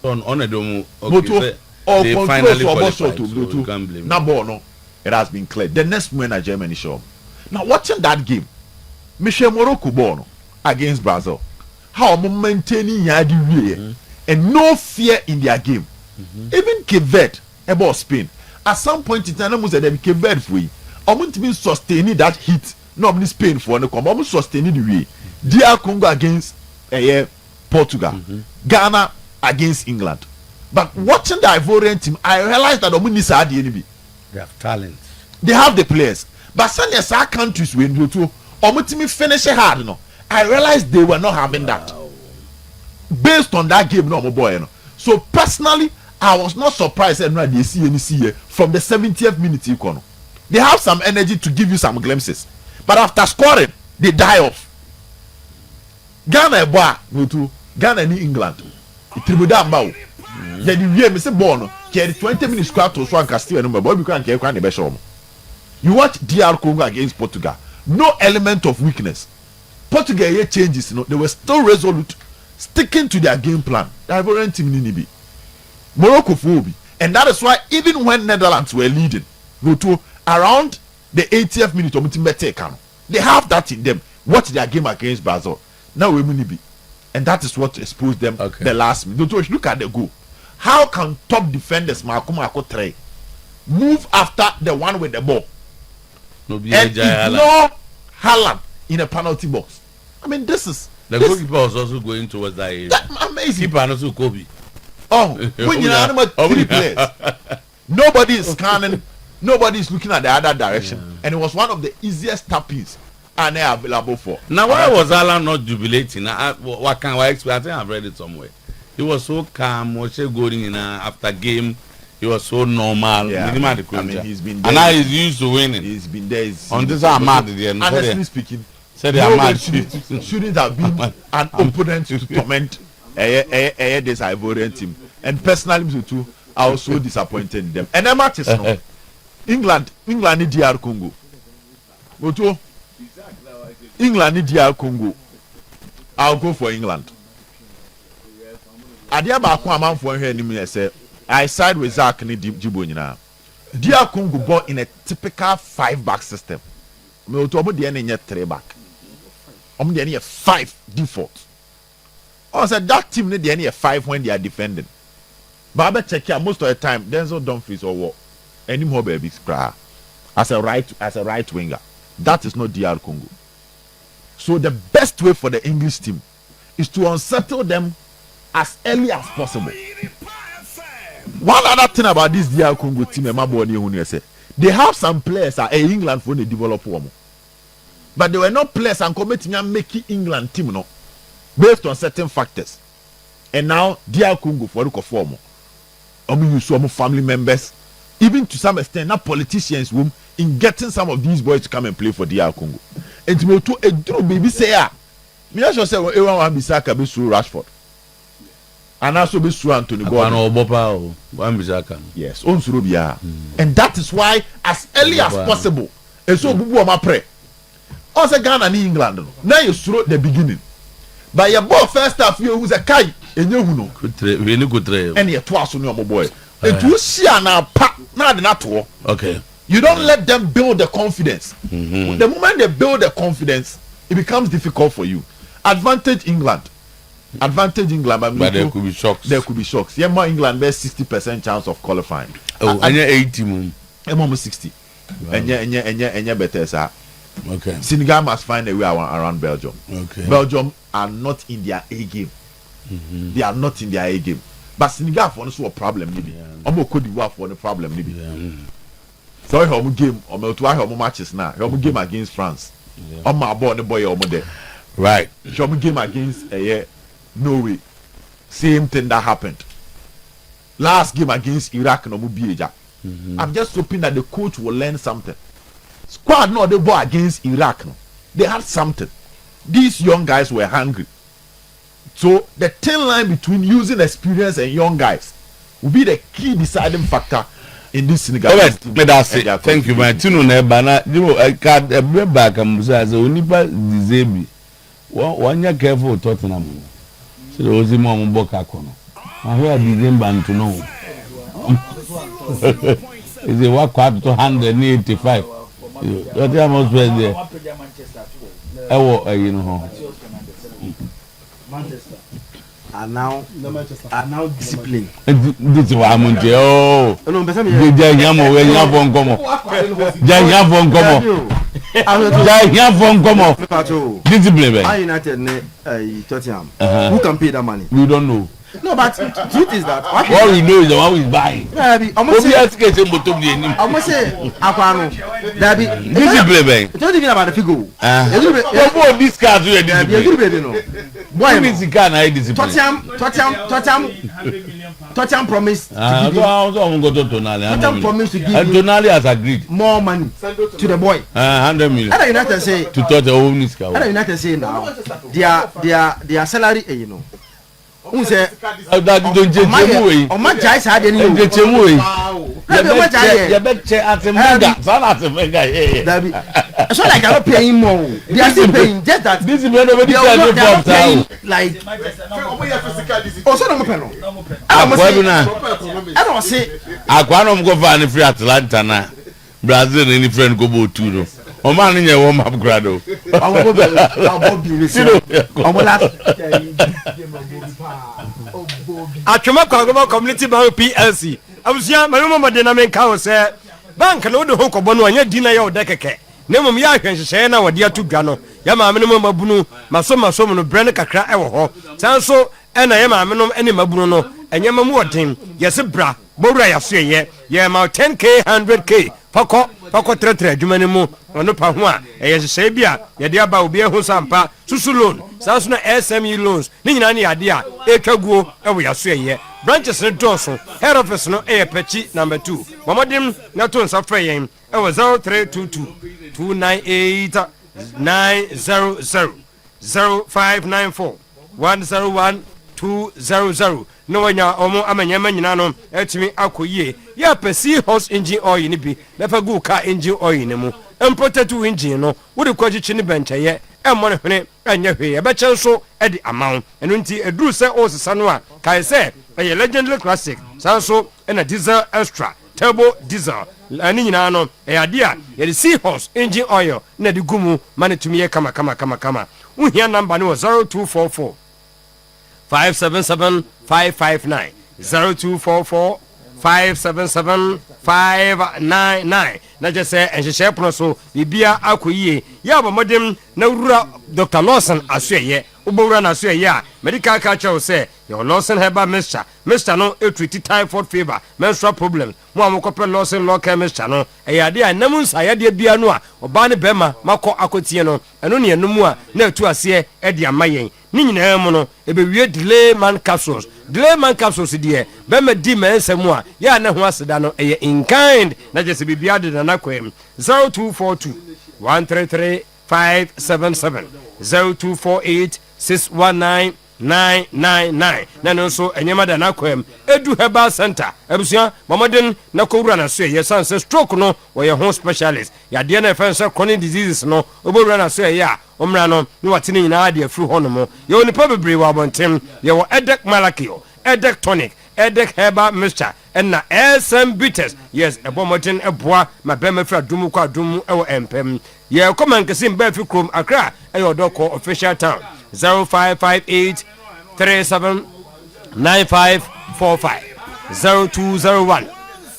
on a domo all control so boss to now ball no. It has been cleared. The next moment at Germany show. Now watching that game, Michel Morocco born against Brazil. How maintaining yadi and no fear in their game. Even Cape Verde about Spain. At some point in time, almost said them Cape Verde for you. Almost been sustaining that heat. Not Spain for the come. Almost sustaining the way. DR Congo against Portugal. Ghana against England. But watching the Ivorian team, I realized that Omunisa had the enemy. They have talent. They have the players. But some countries when you to Omutimi finish hard, no. I realized they were not having that. Based on that game, no boy, you know. So personally, I was not surprised that they see any from the 70th minute you know. They have some energy to give you some glimpses. But after scoring, they die off. Ghana to Ghana in England. Tribunal then you hear me say born carry 20 minutes squad to so and Castillo number boy because can the best. You watch DR Congo against Portugal. No element of weakness. Portugal here changes, you know, they were still resolute, sticking to their game plan. The Ivorian team Ninibi. Morocco Phobi. And that is why even when Netherlands were leading, go to around the 80th minute, they have that in them. Watch their game against Brazil. Now we Ninibi. And that is what exposed them the last minute. Look at the goal. How can top defenders Marco 3 move after the one with the ball and ignore Haaland in a penalty box? I mean, this is the goalkeeper was also going towards that area. Amazing. Keeper also Kobe. Oh, when you know 3 players, nobody is scanning, nobody is looking at the other direction, and it was one of the easiest tappings and they are available for. Now, why was Alan not jubilating? What can I explain? I think I've read it somewhere. He was so calm, was going in after game. He was so normal. Yeah, I mean, he's been there. And now he's used to winning. He's been there. On this, I'm mad. Honestly speaking, nobody shouldn't have been an opponent to torment this Ivorian team. And personally, too, I was so disappointed in them. And the match is no. England need DR Congo. England need DR Congo. I'll go for England. Adia ba ko amanfo hwe anim ye say I side with Zach ni Jibo nyina. Dia Congo ball in a typical 5-back system. Me oto omo de na nye 3-back. Omo de na 5 default. I said that team need de 5 when they are defending. But I check here most of the time Denzel Dumfries or what any more baby cry as a right winger. That is not DR Congo. So the best way for the English team is to unsettle them as early as possible. One other thing about this DR Congo team, they have some players at England for the develop one, but they were not players and committing and making England team no based on certain factors. And now DR Congo for the form, use some family members, even to some extent, not politicians, in getting some of these boys to come and play for DR Congo. And to to a true baby say, me also say everyone want Bisaka be through Rashford. And also be through Anthony Gordon. Yes, on Surubia. And that is why as early as possible, and so Bubu ma pray. Also Ghana and England. Now you throw the beginning. But your boy first half you who's a kai and you know. And you twice on your boy. And you see now pa not okay. You don't let them build the confidence. The moment they build the confidence, it becomes difficult for you. Advantage England, but there could be shocks. Yeah, more England there's 60% chance of qualifying. Oh, and you're 80. I'm almost 60. And you're better, sir. Okay. Senegal must find a way around Belgium. Okay. Belgium are not in their A game. They are not in their A game. But Senegal for us a problem, maybe. I'm Cote d'Ivoire for the problem, maybe. So how game or to how matches now? How game against France? On my boy, the boy over there. Right. How game against Norway? Same thing that happened. Last game against Iraq, no Mubieja. I'm just hoping that the coach will learn something. Squad no the ball against Iraq. No. They had something. These young guys were hungry. So the thin line between using experience and young guys will be the key deciding factor in this Senegal. Thank you, man. Tino Nebana, you know, I can't bring back a Musa as a Unipa disabled. One year careful Tottenham. So there was a mom Boca Cono. I heard December to know. Is it what quite 285? Tottenham was there. You know. Are now disciplined. This is what I'm on. Oh, discipline. United, Tottenham. Who can pay that money? We don't know. No, but truth is that all we know is the one who is buying. I'm gonna say, Aquano, discipline. Don't even about the figure. This card is discipline. Why is the car now discipline? Tottenham promised to give and Tonali has agreed more money to the boy. 100 million. And United say to Tottenham. And United say now their salary, you know. Who say that don't change away. On my guys had any away. You bet at the mega. So like I'm not paying more. They are still paying just that. This is when nobody can paying like also no pay no. I don't say Aquanom go van free Atlanta na. Brazil any friend go bo two no. O man nye warm up grado. Atwema Kwagoma Community Bank PLC. Abusia manuma madena menka wo se bank na wo de ho kobo no anya dina ya odekeke. Na mum ya hwenhyehyɛ na wode atodwa no. Ya maame no mabunu maso no brɛ ne kakra ɛwɔ hɔ. Sanso ɛna ya maame no ɛne mabunu no enyema mu odin. Yesi bra bowura ya so ye ma 10k 100k Pako tretre adwuma ne mu ono pa ho a hyehyɛ bia ye de aba obi ehu sampa susu loan sanso na SME loans ni nyina ne ade a etwaguo ɛwɔ ya so branches ne dɔso head office no pechi number 2 momodim na to nsa frɛ yɛn ɛwɔ 0322 298 900 0594 101 200 no wanya omo amanyama nyina no etimi akoyie ya pesi horse engine oil ni bi na fa go car engine oil ni mu imported engine no wo de kwagichi ni bencheye ɛmmɔ ne hwene ɛnyɛ hwee ɛbɛkyɛ nso ɛde amaw ɛno nti ɛduru sɛ ɔsesa no a kae sɛ ɛyɛ legendary classic saa nso ɛna diesel extra turbo diesel ɛne nyinaa no ɛyɛ adeɛ a yɛde seahorse engine oil na de gu mu ma ne tumi yɛ kama wohia number no wɔ 0244 577 559 0244 577 599 na je sɛ nhyehyɛ pono so bibia akɔyie yɛ abɔmɔdem na wura Dr. Lawson asoɛyɛ wobɔwura no asoɛyɛ a medical culture sɛ yɛ Lawson herbal mixture no treat typhoid fever menstrual problems mo a mokɔpɛ Lawson local mixture no ɛyɛ ade a nam nsayɛdeɛ bia no a ɔbaa ne bɛrima makɔ akɔtie no ɛno ne ɛno mu a na atu aseɛ ɛde ama yɛn ne nyinaa mu no ɛbɛwie delay man capsules deɛ bɛma di mɛnsɛm a yɛ na ho aseda no ɛyɛ in kind na gye sɛ bibia de nana kwam 0242 133 577 0248 619 999 na no nso enyema da na kwam edu herbal center abusua mamoden na kowura na so ye sanse stroke no wo ho specialist ya de na efense chronic diseases no obowura na so ye a omra no ni watene nyina de afuru ho no mo ye onipa bebre wa bontem ye wo edek malakio edek tonic edek herbal mixture na SM bitters yes ebomoten eboa mabema fra dumu kwa dumu ewo empem ye koma nkese mba fi krom akra eyodoko official town 0558 37 9545 0201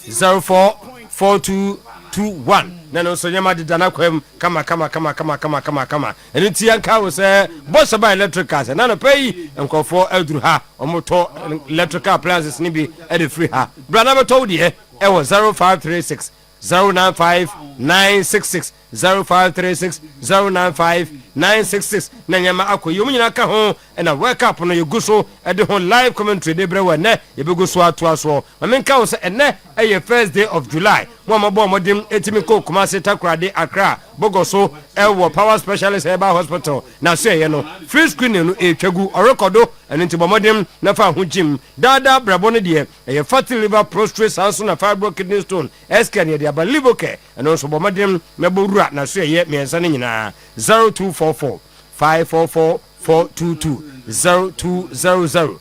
04 4221 nano so nyama de dana kwam kama eni ti anka wo se boss by electricals na no pay enkofo aduru ha omoto electrical appliances ni bi e de free ha brana beto de e wo 0536 095 966 0536 095 966 na nyama akoyi mu nyina ka ho na wake up no yeguso e de ho live commentary de brewa ne yebeguso atoaso mamenka wo se ene eye first day of July mo amabo modem etimi ko Kumasi Takoradi Accra bogoso e wo power specialist herbal hospital na so ye no free screening no e twagu orekodo eno nti bomodem na fa ho jim dada brabo no de eye fatty liver prostrate sanso na fibro kidney stone scan ye de aba liver care eno so bomodem mebowura na so ye miensa ne nyina 0244 544 422 0200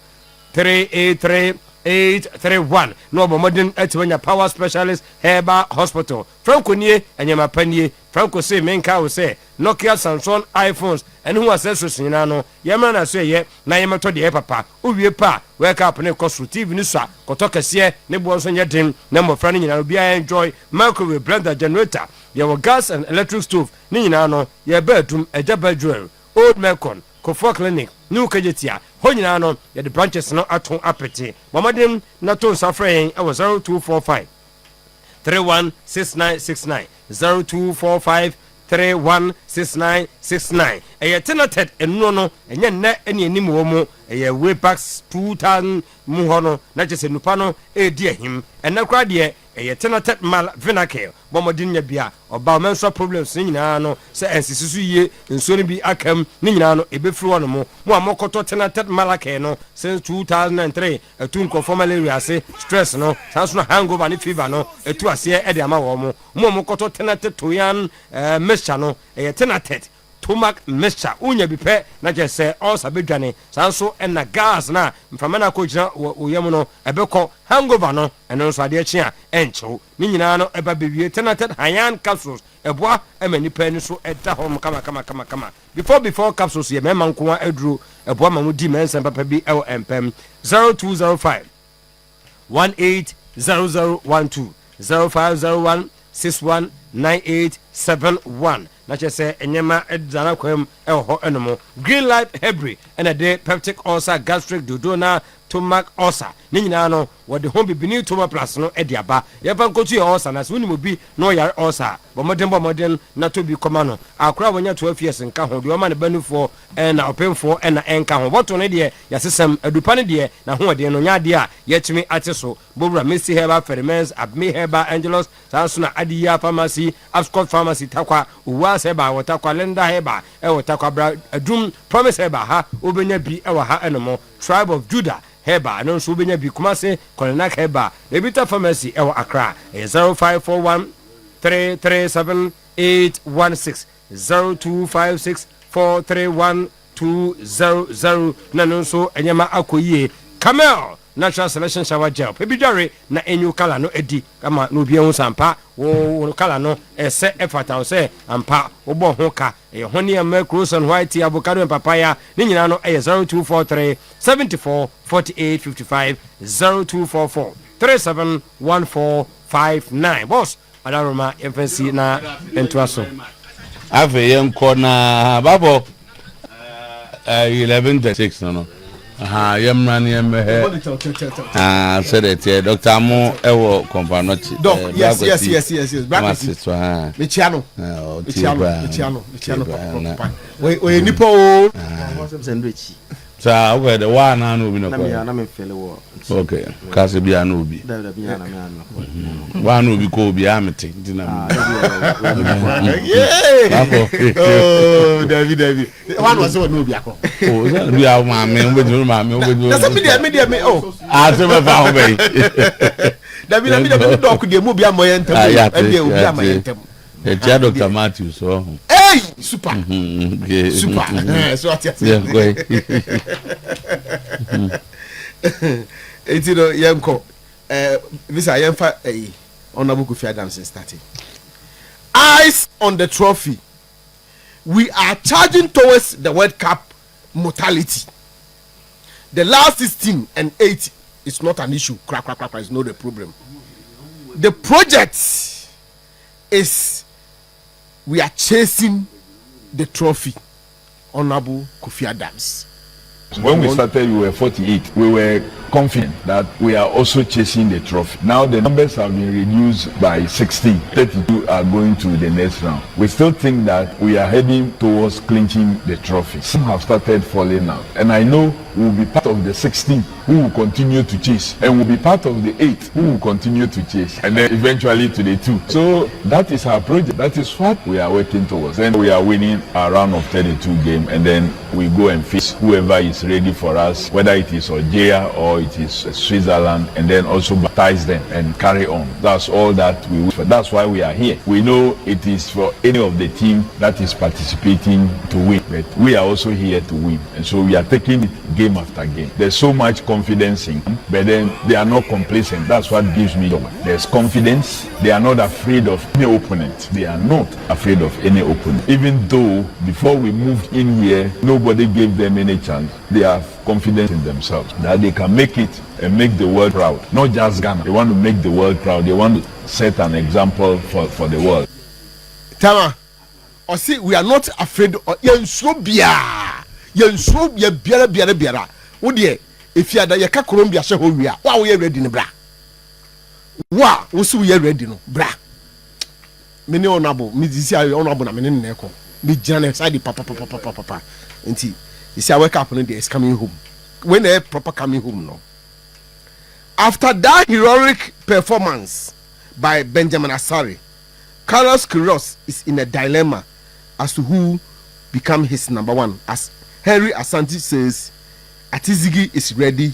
383 831 no bomodin etiwanya power specialist herbal hospital Franco nie enyama panie Franco say menka wo say Nokia Samsung iPhones ene hu accessories nyina no yema na so ye na yema to de papa owie pa wake up ne koso TV ni so koto kase ne bo so nyeden na mofra ne nyina obi enjoy microwave blender generator ye gas and electric stove ne nyina no ye bedroom ejaba jewel old Mecon Kofo Clinic new kajetia ho nyina no ye the branches no aton apete bomodem na to safren e 0245 316969 0245 316969 eye tenated enu no enye nne ene anim wo mu eye way back 2000 mu ho no na chese nupa no edi ahim enne kra de eye tenated mal vinacale bomodin nya bia oba menstrual problems nyina no se ensisisu yie nsuo bi akam ni nyina no ebefiri wono mu amokoto tenated malacale no since 2003 etun conformal area se stress no sanso hangover ni fever no etu ase e de ama wo mu amokoto tenated toyan mixture no eye tenated tomac mixture unya bipe na je se osa bedwane sanso na gas na mfama na ko gina oyam no ebekọ hangover no eno so ade chi a enchew ni nyina no eba bewie tenated hayan capsules eboa emani pa ni so eda hom kama before capsules ye mema nko aduru eboa ma mudi mensa papa bi ewo empem 0205 180012 0501 619871 na chese enyema edzana kwam eho enomo green life hebri ena de peptic ulcer gastric duodenal stomach ulcer ni nyina no wode ho bibini toma plus no ediaba yefa nkotu ye ulcer na so ni mobi no yare ulcer bomodem na to bi koma no akura wonya 12 years nka ho de o ma ne banufo na opemfo na enka ho boto ne de yasesem adupa ne de na ho de no nya de a yetimi ate so bobura Messi Herbal Ferments Abme Herbal Angelos sanso na Adiya Pharmacy Ascot Pharmacy takwa uwa Herbal watakwa Lenda Herbal watakwa bra adum Promise Herbal ha obenya bi ha enomo Tribe of Judah Herbal no so obenya bi Kumasi Kolinak Herbal Rebita Pharmacy Accra 0541 337 816 0256 0244312200 na no nso enyema akoyie Camel natural selection shower gel pebidware na enyu kala no edi kama no bia hu sampa wo kala no ese efata se ampa wo bo ho ka e ho ne ma croissant white avocado and papaya ni nyina no e 0243 74 48 55 0244 371459 boss adaroma emfancy na entuaso ave yenko na babo 11:06 no yemran yemhe said it Dr. Mo ewo kompanochi doc yes bracket mechiano we nipo o sandwich sa okay the one na no bi no na me feel wo okay kasi bia na obi one obi ko obi amete dinam oh David one was no obi akọ oh so bi a ma me obedu that's media me oh so be fa ho be David doc de mo bi amoye ntem e de obi amoye ntem Etia Dr. Matthew so hey super super so at yeah go etino yenko visa yenfa honorable Kofi Adams starting eyes on the trophy. We are charging towards the World Cup mortality. The last 16 and 8 is not an issue. Crack, is not a problem. The project is we are chasing the trophy. Honorable Kofi Adams. When we started, we were 48. We were confident that we are also chasing the trophy. Now the numbers have been reduced by 16. 32 are going to the next round. We still think that we are heading towards clinching the trophy. Some have started falling out. And I know we will be part of the 16 who will continue to chase. And will be part of the 8 who will continue to chase. And then eventually to the 2. So that is our project. That is what we are working towards. And we are winning a round of 32 game. And then we go and face whoever is ready for us, whether it is Algeria or it is Switzerland, and then also baptize them and carry on. That's all that we wish for. That's why we are here. We know it is for any of the team that is participating to win, but we are also here to win. And so we are taking it game after game. There's so much confidence in them, but then they are not complacent. That's what gives me joy. There's confidence. They are not afraid of any opponent. They are not afraid of any opponent. Even though before we moved in here, nobody gave them any chance. They have confidence in themselves that they can make it and make the world proud. Not just Ghana. They want to make the world proud. They want to set an example for the world. Tama, or see, we are not afraid of Yansubia. Biara. Would ye, if you are the Yaka Columbia Shahoria, wow, we are ready in bra. Wow, we are ready no bra. Many honorable, Miss honorable, I'm in Neko. Me Janet, side papa. And see, you see, I wake up and is coming home. When they proper coming home, no. After that heroic performance by Benjamin Asare, Carlos Queiroz is in a dilemma as to who become his number one. As Henry Asante says, Atizigi is ready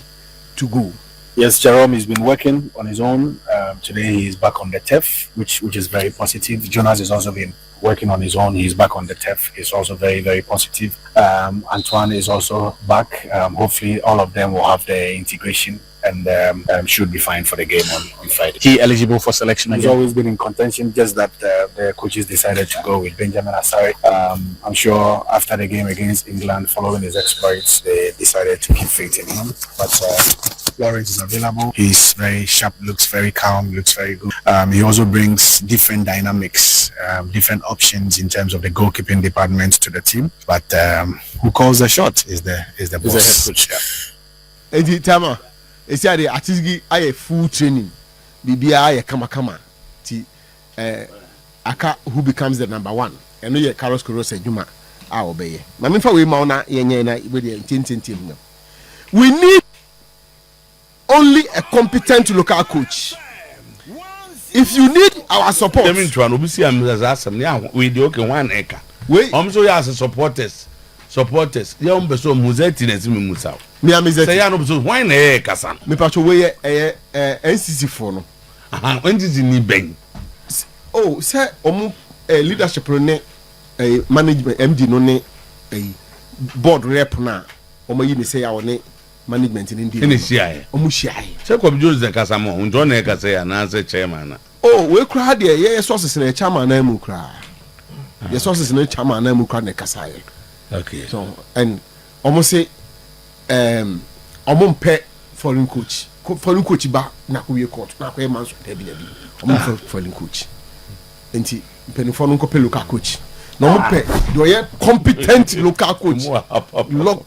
to go. Yes, Jerome has been working on his own. Today he is back on the turf, which is very positive. Jonas has also been working on his own. He's back on the turf. It's also very, very positive. Antoine is also back. Hopefully all of them will have the integration and should be fine for the game on Friday. He eligible for selection again? He's always been in contention, just that the coaches decided to go with Benjamin Asare. I'm sure after the game against England, following his exploits, they decided to keep faith in him. But Lawrence is available. He's very sharp, looks very calm, looks very good. He also brings different dynamics, different options in terms of the goalkeeping department to the team. But who calls the shot is the boss. He's the head coach. Eddie Tama, you see, the Atizigi I full training. Bibia I kama. Ti aka who becomes the number one. And no Carlos Queiroz Juma a obey. Na me fa we ma na yenye na we dey team no. We need only a competent local coach. If you need our support, we do okay 1 acre. So yes, supporters. Ya umbeso muzeti na zimi musao. Me amizeti. Say ya no beso 1 acre san. Me pacho we NCC for no. NCC ni ben. Oh, say omu leadership no ne management MD no ne board rep na omo yi ni say ya one management ni ndi ni siaye omo siaye se ko bijo ze kasa mo unjo na e kasa ya na se chairman na we kra de ye sources na chairman na mu kra ye sources na chairman na mu kra na kasa ye okay so and omo say omo mpe foreign coach ba na ko ye court na ko e man so da bi omo foreign coach enti penifo no ko pe local coach no mo pe do ye competent local coach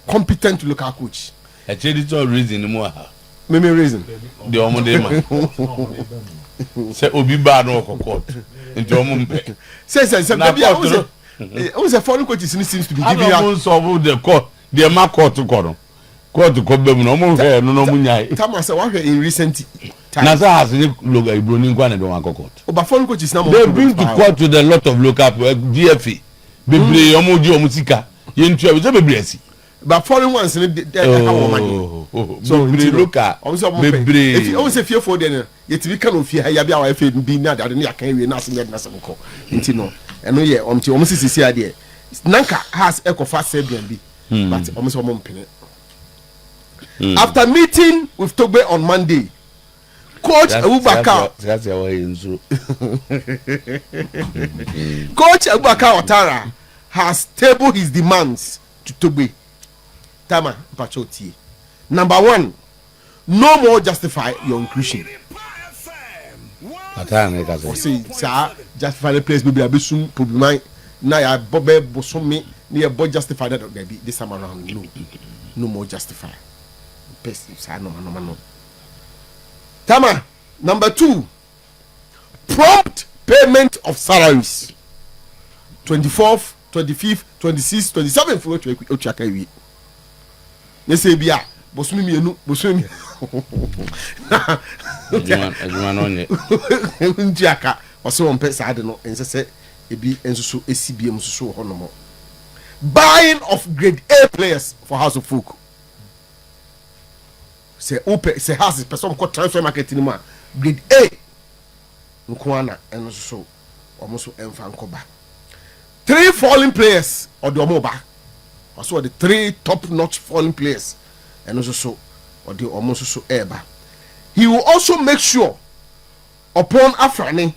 competent local coach actually it's all reason mo ha me reason the omo dey man say obi ba no ko court enti omo mpe say be o say foreign coaches seems to be giving out solve the court the ma court ko be mu no mo he no mo nyai tama say wa in recent na sa has ni logo ibroni kwa na be wan court but foreign coaches na mo they bring to court to the lot of local DFA bebre omo di omo sika ye ntua be bebre asi but foreign ones they have money so local bebre if you say fear for them ye tibi kan ofie ha ya bia wa fe bi na ade na kan we na se na se nko nti no eno ye omo sisi ade nanka has ekofa Serbian bi but omo so omo mpene. After meeting with Togbe on Monday, Coach Abubakar Otara has tabled his demands to Togbe. Tama Pachoti. Number 1, no more justify your inclusion. Say, sir, justify the place maybe abisum problem. Na ya bobe bosomi ni ya boy justify that baby this time around. No more justify. No. Tama, number 2, prompt payment of salaries. 24th, 25th, 26th, 27th for Ochakawi. They say, Bia, Bosumi, Bosumi. Jaka, or so on pets, I don't know, and say, a B and so ACBM so honorable. Buying of grade A players for House of Folk. Say open say has person ko transfer market ni ma grade A nkoana eno so almost emfa nkoba 3 falling players or the omoba also the 3 top notch falling players eno so or the almost so eba. He will also make sure upon Afrani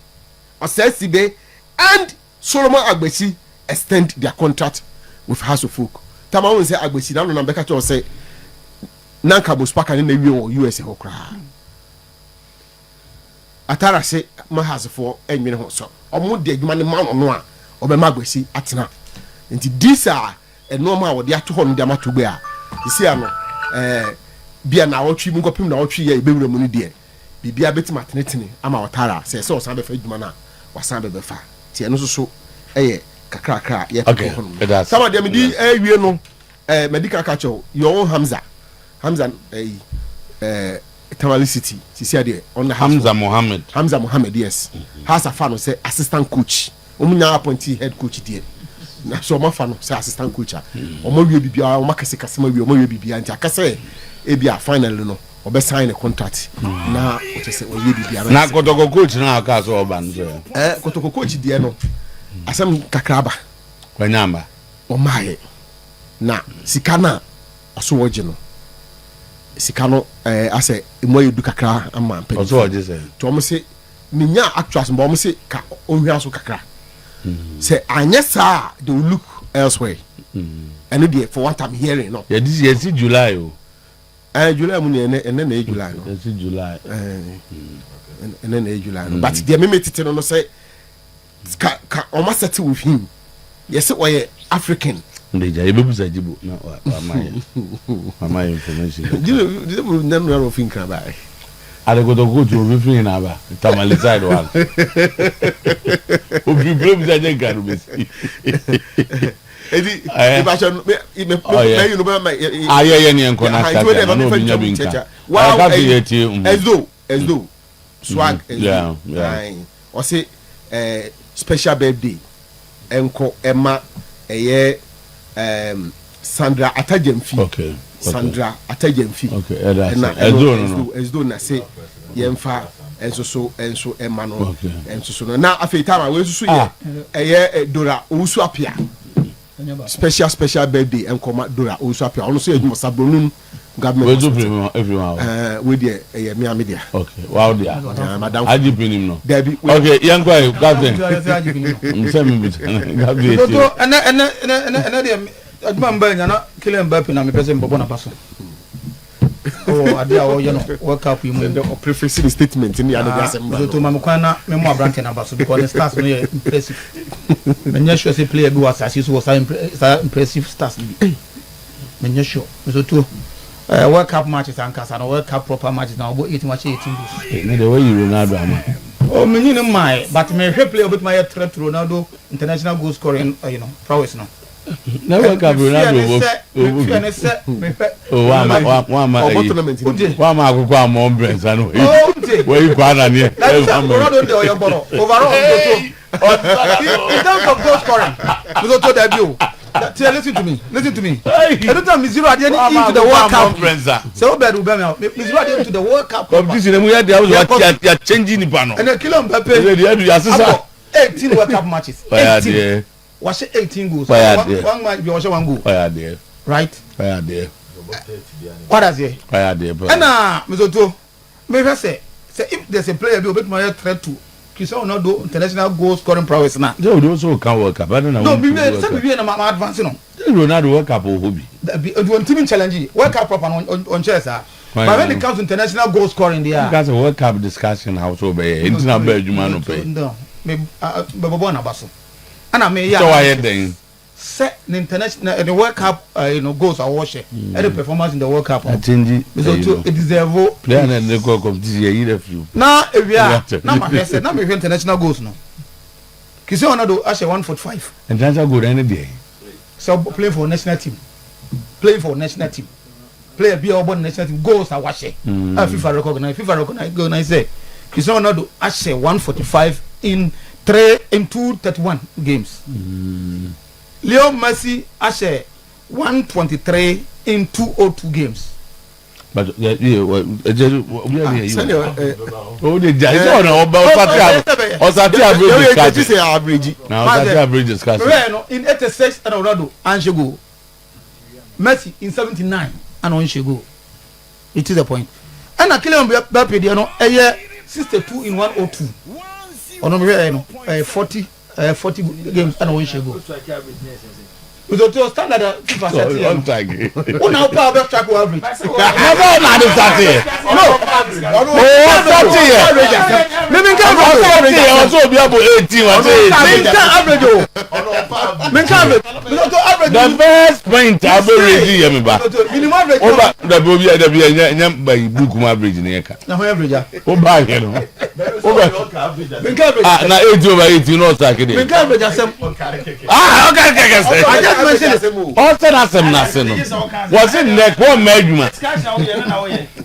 Osesibe and Solomon Agbesi extend their contract with House of Folk. Tama won say Agbesi na no na beka to say nanka bospaka ni na wi o US ho kra atara se mahasefo enwene ho so omo de adwuma ne ma no a obema Agbesi atena nti this are enoma wo de ato ho no de amato gbe a isi ano bia na wotwi mu kopim na wotwi ye bewura mu ni de bibia betima tenetene ama otara se o san be fa adwuma na wasan be fa ti eno so eye kakra ye to ho no sama de me di awie no medical catcher your Hamza Tamale City City on the Hamza Mohammed yes has a fan say assistant coach omunya appointee head coach there na so ma fan say assistant coach omo wie bibia omo kase kase ma wie omo wie bibia nti akase e bia final no obe sign a contract na o say o wie bibia na kotoko coach na aka so oba nzo kotoko coach there no asem kakraba kwanyamba o mae na sikana oso woje no sikano ase emo yedu kakra ama mpedi oso oje se to omo se minya actuals mbo omo se ka onhwa so kakra say anyesa they will look elsewhere and there for what I'm hearing no yeah this year July o July mu ne na July no this July na July no but the me tete no say ka omo settle with him yes we African ndeja ebebuza jibu na mama information jibu nanu ro fin kan ba ale go to go to obi fin na ba Tamale side one obi bebuza je garu besi edi ibasho me you know ba aye ni enko na start na obi nya bi nka wa ka bi eti ezo swag yeah o say special birthday enko ema eye Sandra Atajemfi. Okay. Sandra Atajemfi. Okay. Ezo na say yemfa enso emano enso so na afei time we so ye eye Dora Owusu apia special birthday and come Dora also appear. Also, you must have balloon government. With the media. Okay, wow, dear. Madam, I did bring him no. Debbie, okay, young guy, Captain. Oh, I did work up you prefixing the statement in the other assembly. To Mamakwana, Memo Branton Abaso, because the stars were impressive. When you show a player was as usual, impressive stars. When you show, so too. World Cup matches and World Cup proper matches now, but 18 matches 18 goals. The way you Ronaldo, oh, minimum my, but may play with my threat to Ronaldo, international goal scoring, prowess now. No World Cup Ronaldo. Oh, one mark, more brains, and where you got on here. Overall, in terms of goal scoring, we go to debut. Listen to me. Every time Mizzou are into the World Cup, so bad Mizzou are into the World Cup. Competition, we are changing the panel. And a kilo Mbappe, 18 World Cup matches. 18. Was 18 goals. One match, you also one goal. Right? What is it? And Mizzou, maybe say if there's a player who bit my threat to. Kisa no do international goal scoring prowess na. They would also can World Cup. I don't know. No, be na advance no. Ronaldo World Cup hobby. The team challenge World Cup proper on chess ah. But when it comes to international goal scoring there. That's a World Cup discussion how so be. International Belgium no pay. No. Me bebo na baso. Ana me ya. So why then? Set the international the World Cup goals are watching. Any performance in the World Cup. Change. So it deserve player na the World Cup this year either few. Na ewia. Na ma say na me international goals no. Kisi Ronaldo ashe 145. International goal any day. So playing for national team. Player be our national team goals are watching. FIFA recognize say Kisi Ronaldo ashe 145 in 231 games. Leo Messi ashe 123 in 202 games. But oh the guys on average discussion. In 86 and Ronaldo Anshego. Messi in 79 and Anshego. It is the point. And Kylian Mbappe dey no 62 in 102. Ono 40 games and Anshego. With the standard FIFA setting. Who now power best track average? Never na the starting. No. Maybe can also be about 18 average. The best point average here me ba. Minimum average. Oba the be nyam by book average ne ka. Na average. Oba here no. Ah na 18 over 18 no stack there. Minimum average asem. Ah okay. Ọsẹ na se no. Was it neck one meduma?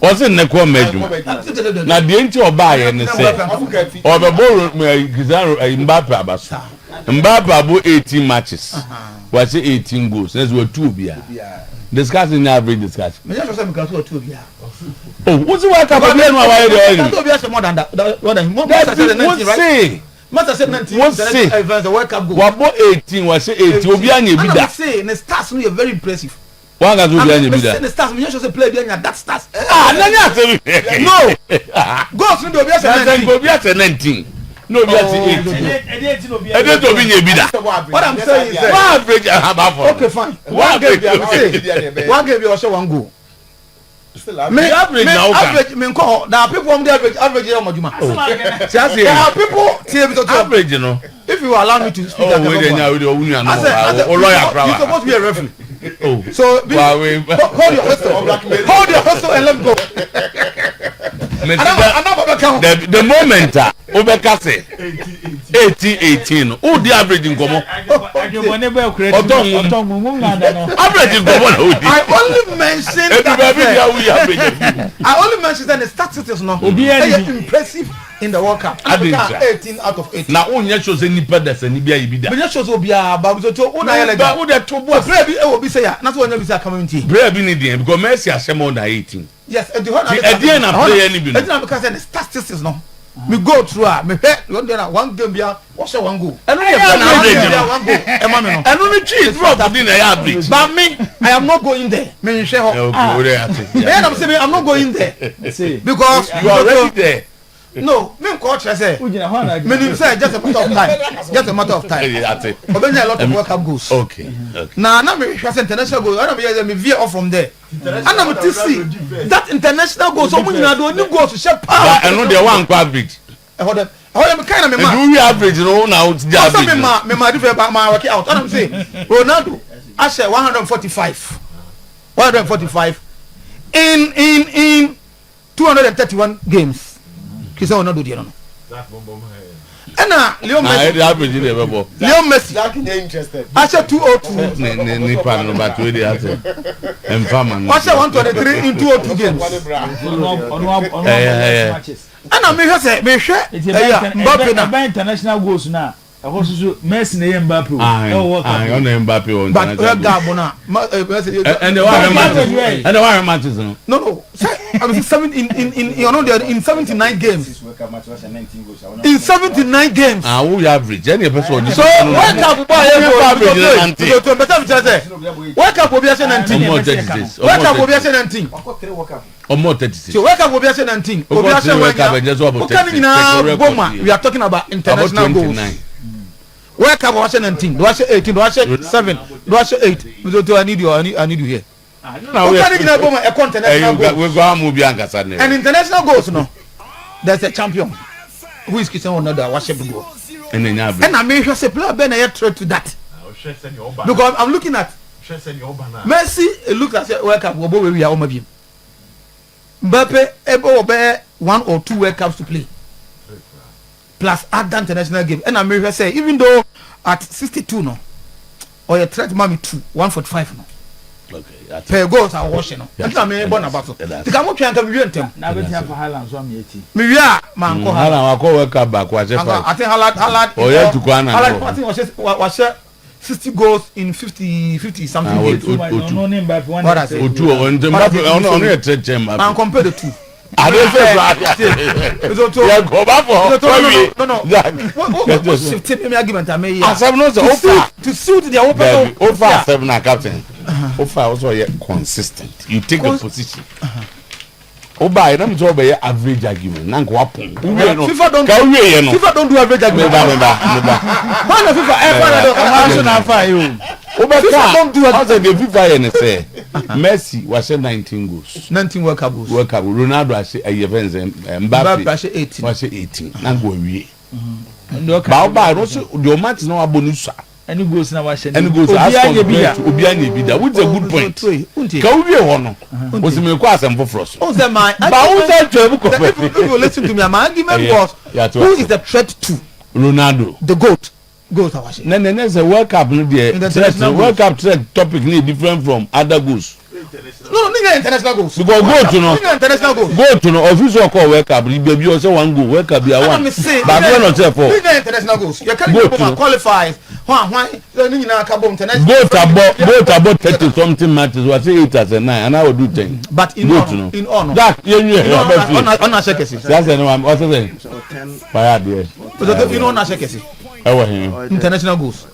Was it neck one meduma? Na the enti oba ye ne se. Obebo Gizaro Mbappe abaso. Mbappe abo 18 matches. Was it 18 goals? That's what two bia. Discussing the average discussion. Me just say me can two bia. Oh, what's the work about them why they? Two bia more than that. More than 19, right? Must say 19. The World Cup goal. What about 18? Was it 18? Obi anya bi da. Say the stars no very impressive. One guy Obi anya bi da. The stars me just say play bi anya that stars. Nanya say no. Goals no Obi say 19. Obi say 19. No Obi say 18. Ede to bi nya bi da. What I'm saying is one average about for. Okay fine. One game bi also one goal. Me average now average me nko there are people on the average here majuma. There are people average no. If you allow me to speak we dey nya we dey unu anu o lawyer crowd. You supposed to be a referee. Oh. So hold your hustle and let go. The moment Obeka say 18 who the average nkomo average nkomo na I only mentioned that the statistics no impressive in the World Cup. 18 out of 18. Na onya show say nipa da say ni bia yibida. Me show so bia ba so to una yele ga. Who the to boy. Brave e wo bi say ya. Na so onya bi say community. Brave ni dey because Messi asem under 18. Yes, and the whole na play any bi. It's not because the statistics no. me go through me one game bia what's one goal and only one goal and only cheese drop within the average but me I am not going there me share I'm saying I'm not going there because you are already there. No, me coach I say. Me say just a matter of time. Just a matter of time. Obenya a lot of World Cup goals. Okay. Na me hwase international goals. I am me veer off from there. And I'm to see that international goals so many na do any goals to shape power. And no dey one average. Hold on me kind of me man. Do we average no now it's the average. Me ma different ma work out. And I'm saying Ronaldo I say 145. 145 in 231 games. Kisa ona do die no. Ena Leo Messi. I said 202. Ni pan no but we dey ate. Emfa man. I said 123 in 202 games. Ena me hwe Mbappe na international goals na. Ahosusu Messi na Mbappe. On Mbappe on. But Gabo na. And the one matches no. No. I mean 7 in you know in 79 games. In 79 games. Who average? Any person. So World Cup average 19. World Cup will be 19. World Cup will be 19. Or more 36. So World Cup will be 19. We are talking about international goals. World Cup was 19. Do I say 18? Do I say 7? Do I say 8? I need you here. No, we are and international goals no. There's a champion who is Cristiano Ronaldo. Watch him go. And I make sure say player Ben a threat to that. Because I'm looking at Messi. It looks like World Cup. We are all Mbappe able 1 or 2 World Cups to play. Plus other international game. And I may say even though at 62 no, or a threat mommy 145 no. Okay. Per goals are washing no. That's what me born about. The come try and come you ntem. Na bet for Haaland so am yeti. Me wia man ko Haaland ko World Cup back was I think Haaland oh yeah to Kwana. Haaland I think was 60 goals in 50 something games. No name by one. What I say? Otu on Mbappe on a threat chamber. Man compare the two. I don't say yeah, go back for no. What 15 argument I made here. To suit their open over 7 captain. Over also consistent. You take the position. Oba I don't job average argument. Nanko wapon. FIFA don't do average argument. Why no FIFA ever don't fire you. Oba don't do as the FIFA and say Messi was 19 goals. 19 World Cup goals. World Cup. Ronaldo was Mbappe was 18. Was 18. Nango wie. Ba also the match no abonusa. Any goals na wa share. Any goals as Obianye bi da. Which is a good point. Ka wie ho no. Was me ko asem foforo so. Oh the man. Ba who say to if you listen to me, my argument was who is the threat to Ronaldo? The GOAT. Goals are watching. No, there's a World Cup no there. World Cup topic is different from other goals. No, nigga international goals. Because go to no. Nigga international goals. Go to no official call World Cup. Baby also one goal. World Cup be one. But we not say for. Nigga international goals. You can't go qualifies. Why? Nigga na kabo international. Go to about 30 something matches. Was 8 as a 9 and I will do 10. But in honor. That you on a shekesi. That's the one. What's saying? Fire there. You know on a shekesi. International goals.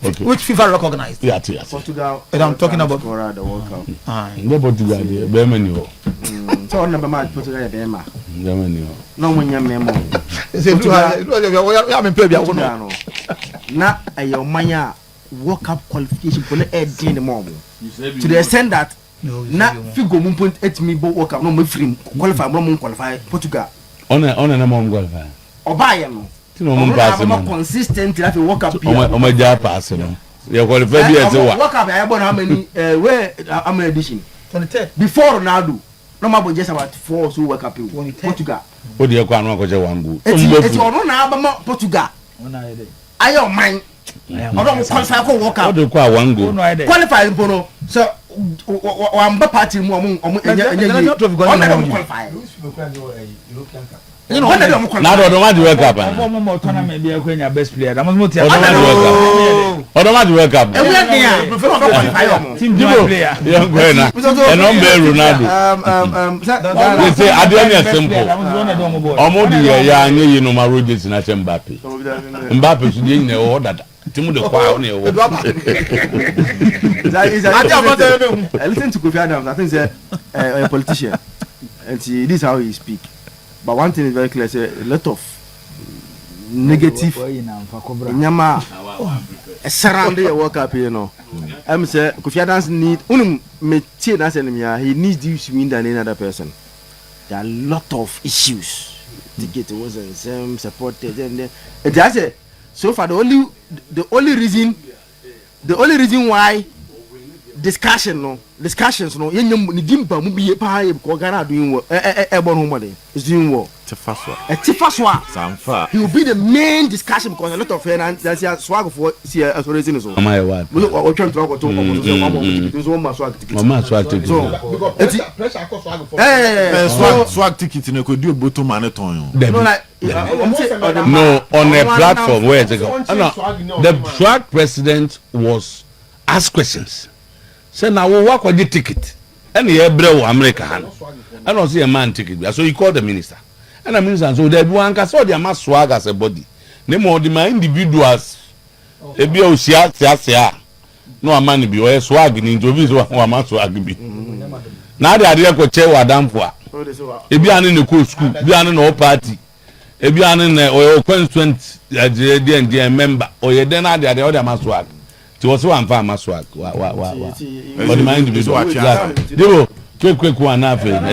Okay. Which FIFA recognized? Yeah. Portugal. And I'm talking about the World Cup. No Portugal there. Bemenio. So on number match Portugal Bema. Bemenio. No when you memo. Say you am play bia no. Na ayo manya World Cup qualification for the mom. To the extent that na figo mun point 8 me World Cup no me free qualify mo qualify Portugal. On na mo qualify. Obaye no. No mun pass no consistent that World Cup. O ma ja pass no. You qualify be as World Cup I born how many where how many edition? 23. Before Ronaldo. No more just about 4 so World Cup Portugal. O de kwa no ko je one goal. It's ono na aba Portugal. Ayo man. Odo qualify for World Cup. O de kwa one goal. Qualify mpono. So wamba party mu enye qualify. you know na do ma di world cup mo tournament bi akwenya best player da mo ti do ma di world cup team player young boy na e no be Ronaldo they say adeni simple omo di ya anye yi no ma Rodgers na Mbappe so dey na o dada team de kwa na e wo listen to Kofi Adams. I think he's a politician and this is how he speak. But one thing is very clear, say a lot of negative nyama surrounding your work up, you know. I'm say Kofi Adams need he needs this win than any other person. There are a lot of issues. The gate wasn't same supported and that's it. So far the only reason why discussions no yenyam ni dimpa mu biye pa ye ko Ghana doing well is doing well Tifaswa Samfa he will be the main discussion because a lot of that's your swag for see as reason so am I what we trying to talk to swag ticket no ko do bottom man ton no on a platform where to go the swag president was asked questions. Say now we work with the ticket. And he brave America han. And also a man ticket. So he called the minister. And the minister so there one can saw the mass swag as a body. Name of the my individuals. E be o sia. No a man be o swag in interviews o man swag be. Na dey ade ko che wa damfo a. E bi ane ne ko school, bi ane no party. E bi ane ne o constituent the member. O ye den ade o dey man swag. It was one farmer swag. But the mind individual. Quick one, nothing.